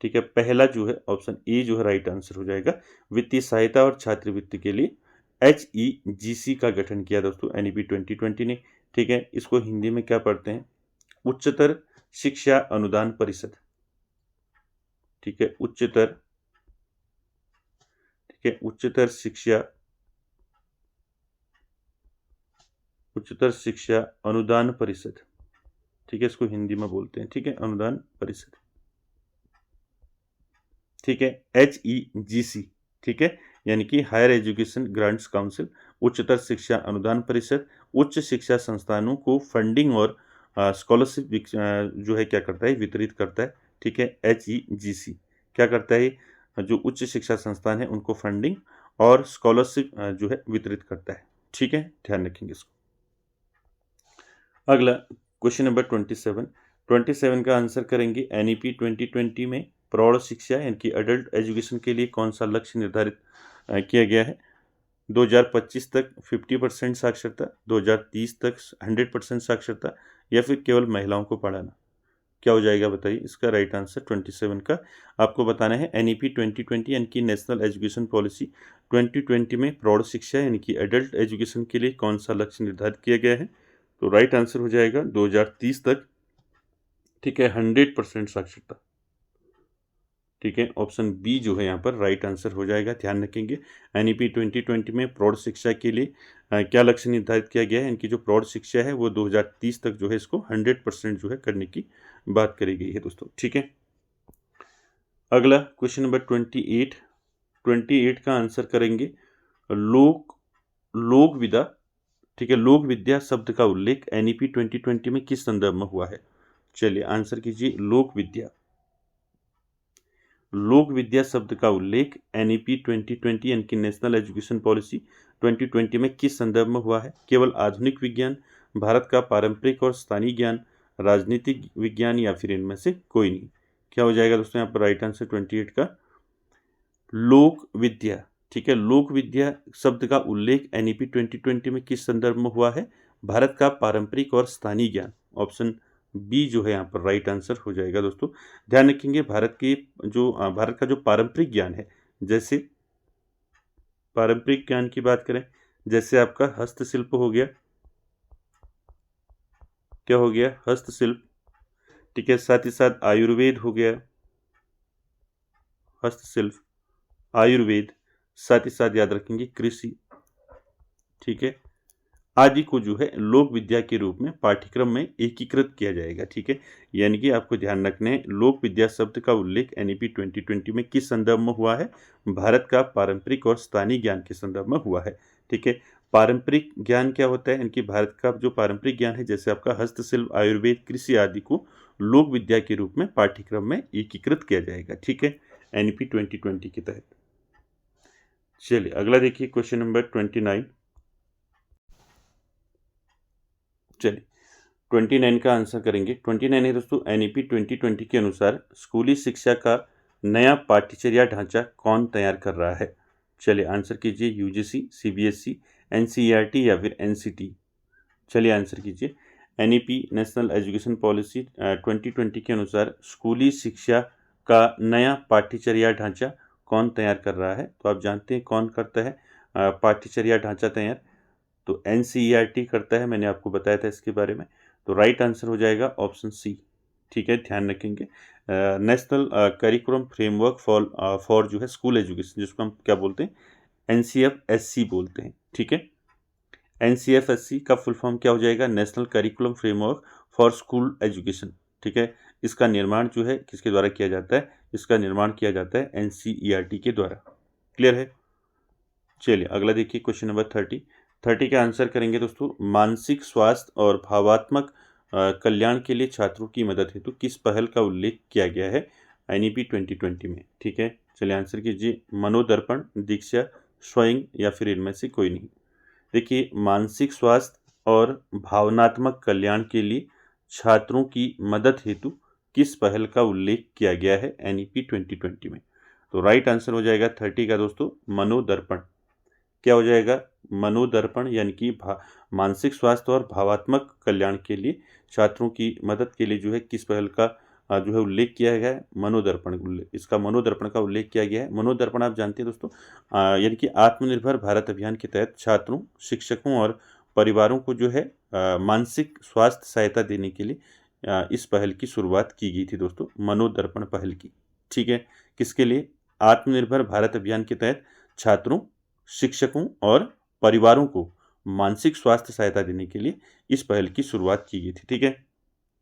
ठीक है। पहला जो है ऑप्शन ए जो है राइट आंसर हो जाएगा। वित्तीय सहायता और छात्रवृत्ति के लिए HEGC का गठन किया दोस्तों NEP 2020 ने, ठीक है। इसको हिंदी में क्या पढ़ते हैं? उच्चतर शिक्षा अनुदान परिषद, ठीक है, उच्चतर शिक्षा अनुदान परिषद, ठीक है, इसको हिंदी में बोलते हैं, ठीक है, अनुदान परिषद, ठीक है, HEGC, ठीक है, यानी कि हायर एजुकेशन ग्रांट्स काउंसिल, उच्चतर शिक्षा अनुदान परिषद, उच्च शिक्षा संस्थानों को फंडिंग और स्कॉलरशिप जो है क्या करता है? वितरित करता है, ठीक है। HEGC क्या करता है? जो उच्च शिक्षा संस्थान है उनको फंडिंग और स्कॉलरशिप जो है वितरित करता है, ठीक है, ध्यान रखेंगे इसको। अगला क्वेश्चन नंबर 27 का आंसर करेंगे। NEP 2020 में प्रौढ़ शिक्षा यानी कि अडल्ट एजुकेशन के लिए कौन सा लक्ष्य निर्धारित किया गया है? 2025 तक 50% साक्षरता, 2030 तक 100% साक्षरता या फिर केवल महिलाओं को पढ़ाना? क्या हो जाएगा बताइए इसका राइट आंसर? 27 का आपको बताना है। NEP 2020 यानी कि नेशनल एजुकेशन पॉलिसी 2020 में प्रौढ़ शिक्षा यानी कि एडल्ट एजुकेशन के लिए कौन सा लक्ष्य निर्धारित किया गया है? तो राइट आंसर हो जाएगा 2030 तक, ठीक है, 100% साक्षरता, ठीक है। ऑप्शन बी जो है यहाँ पर राइट आंसर हो जाएगा, ध्यान रखेंगे। NEP 2020 में प्रौढ़ शिक्षा के लिए क्या लक्ष्य निर्धारित किया गया है? इनकी जो प्रौढ़ शिक्षा है वो 2030 तक जो है इसको 100% जो है करने की बात करी गई है दोस्तों, ठीक है। अगला क्वेश्चन नंबर 28 का आंसर करेंगे। लोक विदा, ठीक है, लोक विद्या शब्द का उल्लेख NEP 2020 में किस संदर्भ में हुआ है? चलिए आंसर कीजिए। लोक विद्या शब्द का उल्लेख NEP 2020 यानी कि नेशनल एजुकेशन पॉलिसी 2020 में किस संदर्भ में हुआ है? केवल आधुनिक विज्ञान, भारत का पारंपरिक और स्थानीय ज्ञान, राजनीतिक विज्ञान या फिर इनमें से कोई नहीं? क्या हो जाएगा दोस्तों यहाँ पर राइट आंसर 28 का? लोक विद्या, ठीक है। लोक विद्या शब्द का उल्लेख NEP 2020 में किस संदर्भ में हुआ है? भारत का पारंपरिक और स्थानीय ज्ञान। ऑप्शन बी जो है यहाँ पर राइट आंसर हो जाएगा दोस्तों। ध्यान रखेंगे भारत का जो पारंपरिक ज्ञान है, जैसे पारंपरिक ज्ञान की बात करें, जैसे आपका हस्तशिल्प हो गया, क्या हो गया? हस्तशिल्प, ठीक है, साथ ही साथ आयुर्वेद हो गया, हस्तशिल्प, आयुर्वेद, साथ ही साथ याद रखेंगे कृषि, ठीक है, आदि को जो है लोक विद्या के रूप में पाठ्यक्रम में एकीकृत किया जाएगा। ठीक है, यानी कि आपको ध्यान रखना है, लोक विद्या शब्द का उल्लेख एनईपी 2020 में किस संदर्भ में हुआ है? भारत का पारंपरिक और स्थानीय ज्ञान के संदर्भ में हुआ है। ठीक है, पारंपरिक ज्ञान क्या होता है? इनकी भारत का जो पारंपरिक ज्ञान है, जैसे आपका हस्तशिल्प, आयुर्वेद, कृषि आदि को लोक विद्या के रूप में पाठ्यक्रम में एकीकृत किया जाएगा। ठीक है, एनईपी 2020 के तहत। चलिए अगला देखिए, क्वेश्चन नंबर 29। चलिए 29 का आंसर करेंगे। 29 है दोस्तों, एनईपी 2020 के अनुसार स्कूली शिक्षा का नया पाठ्यचर्या ढांचा कौन तैयार कर रहा है? चलिए आंसर कीजिए, यूजीसी, सीबीएसई, एनसीईआरटी या फिर एनसीटी। चलिए आंसर कीजिए। एनईपी नेशनल एजुकेशन पॉलिसी 2020 के अनुसार स्कूली शिक्षा का नया पाठ्यचर्या ढांचा कौन तैयार कर रहा है? तो आप जानते हैं कौन करता है पाठ्यचर्या ढांचा तैयार? तो एनसीईआरटी करता है, मैंने आपको बताया था इसके बारे में। तो राइट आंसर हो जाएगा ऑप्शन सी। ठीक है, ध्यान रखेंगे, नेशनल करिकुलम फ्रेमवर्क फॉर जो है स्कूल एजुकेशन, जिसको हम क्या बोलते हैं? एनसीएफएससी बोलते हैं। ठीक है, एनसीएफएससी का फुल फॉर्म क्या हो जाएगा? National curriculum framework for school education. ठीक है, इसका निर्माण जो है किसके द्वारा किया जाता है? इसका निर्माण किया जाता है एनसीईआरटी के द्वारा। क्लियर है? चलिए अगला देखिए, क्वेश्चन नंबर 30 का आंसर करेंगे दोस्तों। मानसिक स्वास्थ्य और भावात्मक कल्याण के लिए छात्रों की मदद हेतु किस पहल का उल्लेख किया गया है एनईपी 2020 में? ठीक है, चलिए आंसर कीजिए। मनोदर्पण, दीक्षा, स्वयं या फिर इनमें से कोई नहीं। देखिए, मानसिक स्वास्थ्य और भावनात्मक कल्याण के लिए छात्रों की मदद हेतु किस पहल का उल्लेख किया गया है एनईपी 2020 में? तो राइट आंसर हो जाएगा 30 का दोस्तों, मनोदर्पण। क्या हो जाएगा? मनोदर्पण, यानी कि मानसिक स्वास्थ्य और भावात्मक कल्याण के लिए छात्रों की मदद के लिए जो है किस पहल का जो है उल्लेख किया गया है? मनोदर्पण। इसका मनोदर्पण का उल्लेख किया गया है। मनोदर्पण आप जानते हैं दोस्तों, यानी कि आत्मनिर्भर भारत अभियान के तहत छात्रों, शिक्षकों और परिवारों को जो है मानसिक स्वास्थ्य सहायता देने के लिए इस पहल की शुरुआत की गई थी दोस्तों, मनोदर्पण पहल की। ठीक है, किसके लिए? आत्मनिर्भर भारत अभियान के तहत छात्रों, शिक्षकों और परिवारों को मानसिक स्वास्थ्य सहायता देने के लिए इस पहल की शुरुआत की गई थी। ठीक है,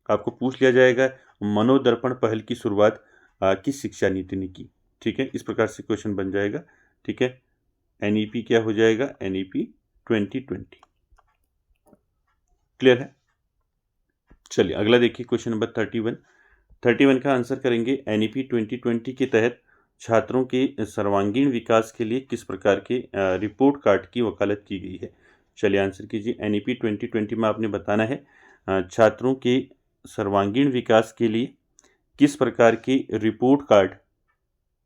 आपको पूछ लिया जाएगा मनोदर्पण पहल की शुरुआत किस शिक्षा नीति ने की? ठीक है, इस प्रकार से क्वेश्चन बन जाएगा। ठीक है, एनईपी क्या हो जाएगा? एनईपी 2020। क्लियर है? चलिए अगला देखिए, क्वेश्चन नंबर 31 का आंसर करेंगे। एनईपी 2020 के तहत छात्रों के सर्वांगीण विकास के लिए किस प्रकार के रिपोर्ट कार्ड की वकालत की गई है? चलिए आंसर कीजिए। एनईपी 2020 में आपने बताना है छात्रों के सर्वांगीण विकास के लिए किस प्रकार के रिपोर्ट कार्ड,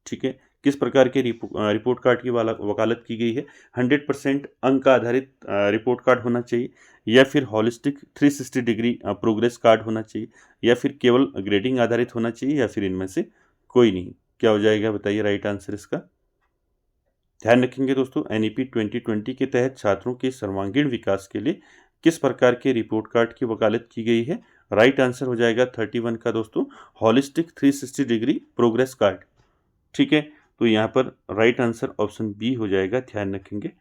ठीक है, किस प्रकार के रिपोर्ट कार्ड की वकालत की गई है? 100% अंक आधारित रिपोर्ट कार्ड होना चाहिए, या फिर हॉलिस्टिक 360 डिग्री प्रोग्रेस कार्ड होना चाहिए, या फिर केवल ग्रेडिंग आधारित होना चाहिए, या फिर इनमें से कोई नहीं? क्या हो जाएगा बताइए राइट आंसर इसका? ध्यान रखेंगे दोस्तों, एनईपी 2020 के तहत छात्रों के सर्वांगीण विकास के लिए किस प्रकार के रिपोर्ट कार्ड की वकालत की गई है? राइट आंसर हो जाएगा 31 का दोस्तों, हॉलिस्टिक 360 डिग्री प्रोग्रेस कार्ड। ठीक है, तो यहाँ पर राइट आंसर ऑप्शन बी हो जाएगा। ध्यान रखेंगे,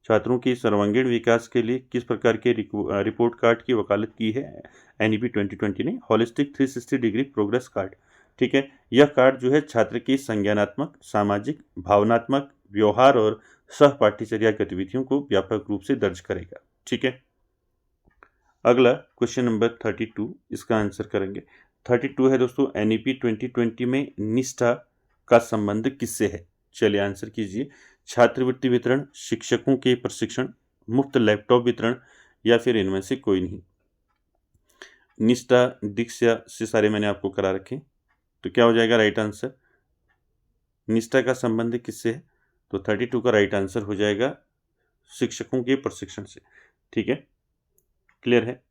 छात्रों के सर्वांगीण विकास के लिए किस प्रकार के रिपोर्ट कार्ड की वकालत की है एनईपी 2020 ने? Holistic 360 degree progress card. ठीक है, यह कार्ड जो है छात्र की संज्ञानात्मक, सामाजिक, भावनात्मक, व्यवहार और सहपाठ्यचर्या गतिविधियों को व्यापक रूप से दर्ज करेगा। ठीक है, अगला क्वेश्चन नंबर 32, इसका आंसर करेंगे। 32 है दोस्तों, एनईपी 2020 में निष्ठा का संबंध किससे है? चलिए आंसर कीजिए। छात्रवृत्ति वितरण, शिक्षकों के प्रशिक्षण, मुफ्त लैपटॉप वितरण, या फिर इनमें से कोई नहीं? निष्ठा, दीक्षा से सारे मैंने आपको करा रखे, तो क्या हो जाएगा राइट आंसर? निष्ठा का संबंध किससे है? तो 32 का राइट आंसर हो जाएगा शिक्षकों के प्रशिक्षण से। ठीक है, क्लियर है?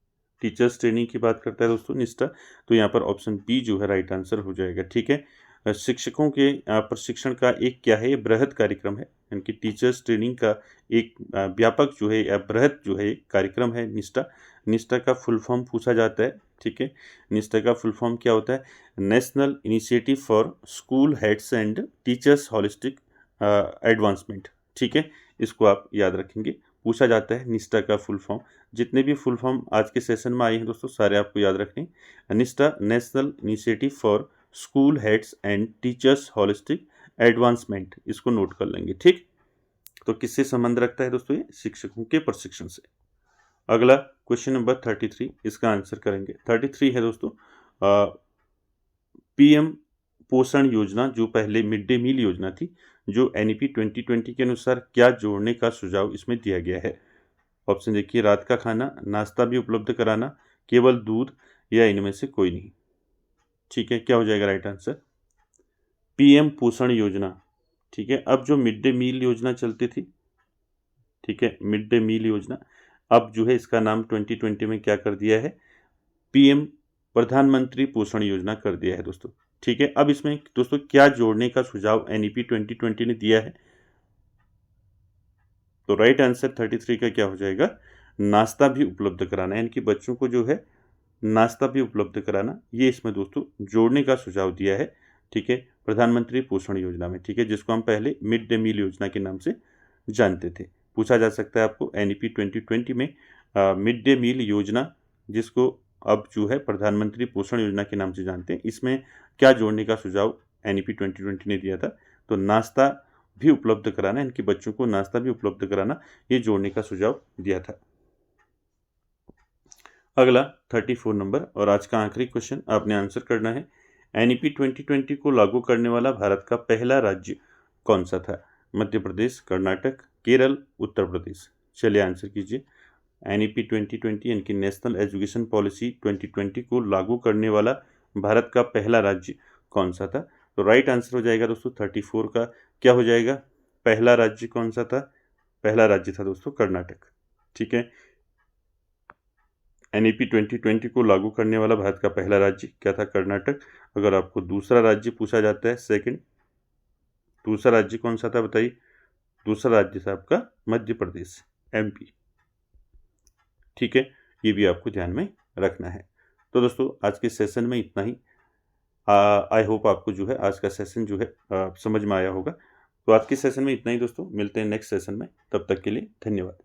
टीचर्स ट्रेनिंग की बात करता है दोस्तों निष्ठा, तो यहाँ पर ऑप्शन बी जो है राइट आंसर हो जाएगा। ठीक है, शिक्षकों के प्रशिक्षण का एक क्या है, ये बृहद कार्यक्रम है, यानी टीचर्स ट्रेनिंग का एक व्यापक जो है या बृहद जो है कार्यक्रम है निष्ठा। निष्ठा का फुल फॉर्म पूछा जाता है। ठीक है, निष्ठा का फुल फॉर्म क्या होता है? National initiative for school heads and teachers holistic advancement. ठीक है, इसको आप याद रखेंगे। पूछा जाता है निष्ठा का फुल फॉर्म। जितने भी फुल फॉर्म आज के सेशन में आए हैं दोस्तों सारे आपको याद रखने। निष्ठा national initiative for school heads and teachers holistic advancement, इसको नोट कर लेंगे। ठीक, तो किससे संबंध रखता है दोस्तों? ये शिक्षकों के प्रशिक्षण से। अगला क्वेश्चन नंबर 33, इसका आंसर करेंगे। 33 है दोस्तों, पीएम पोषण योजना जो पहले मिड डे मील योजना थी, जो एनईपी 2020 के अनुसार क्या जोड़ने का सुझाव इसमें दिया गया है? ऑप्शन देखिए, रात का खाना, नाश्ता भी उपलब्ध कराना, केवल दूध, या इनमें से कोई नहीं। ठीक है, क्या हो जाएगा राइट आंसर? पीएम पोषण योजना। ठीक है, अब जो मिड डे मील योजना चलती थी, ठीक है, मिड डे मील योजना, अब जो है इसका नाम 2020 में क्या कर दिया है? पीएम प्रधानमंत्री पोषण योजना कर दिया है दोस्तों। ठीक है, अब इसमें दोस्तों क्या जोड़ने का सुझाव एनईपी 2020 ने दिया है? तो राइट आंसर 33 का क्या हो जाएगा? नाश्ता भी उपलब्ध कराना, यानी कि बच्चों को जो है नाश्ता भी उपलब्ध कराना, ये इसमें दोस्तों जोड़ने का सुझाव दिया है। ठीक है, प्रधानमंत्री पोषण योजना में। ठीक है, जिसको हम पहले मिड डे मील योजना के नाम से जानते थे। पूछा जा सकता है आपको एनईपी 2020 में मिड डे मील योजना, जिसको अब जो है प्रधानमंत्री पोषण योजना के नाम से जानते हैं, इसमें क्या जोड़ने का सुझाव एनईपी 2020 ने दिया था? तो नाश्ता भी उपलब्ध कराना, इनके बच्चों को नाश्ता भी उपलब्ध कराना, ये जोड़ने का सुझाव दिया था। अगला 34 नंबर और आज का आखिरी क्वेश्चन आपने आंसर करना है। एनईपी 2020 को लागू करने वाला भारत का पहला राज्य कौन सा था? मध्य प्रदेश, कर्नाटक, केरल, उत्तर प्रदेश। चलिए आंसर कीजिए। एनईपी 2020 यानी कि नेशनल एजुकेशन पॉलिसी 2020 को लागू करने वाला भारत का पहला राज्य कौन सा था? तो राइट आंसर हो जाएगा दोस्तों 34 का, क्या हो जाएगा? पहला राज्य कौन सा था? पहला राज्य था दोस्तों कर्नाटक। ठीक है, एनईपी 2020 को लागू करने वाला भारत का पहला राज्य क्या था? कर्नाटक। अगर आपको दूसरा राज्य पूछा जाता है सेकंड, दूसरा राज्य कौन सा था बताइए? दूसरा राज्य था आपका मध्य प्रदेश, एमपी। ठीक है, ये भी आपको ध्यान में रखना है। तो दोस्तों आज के सेशन में इतना ही। आई होप आपको जो है आज का सेशन जो है समझ में आया होगा। तो आज के सेशन में इतना ही दोस्तों, मिलते हैं नेक्स्ट सेशन में, तब तक के लिए धन्यवाद।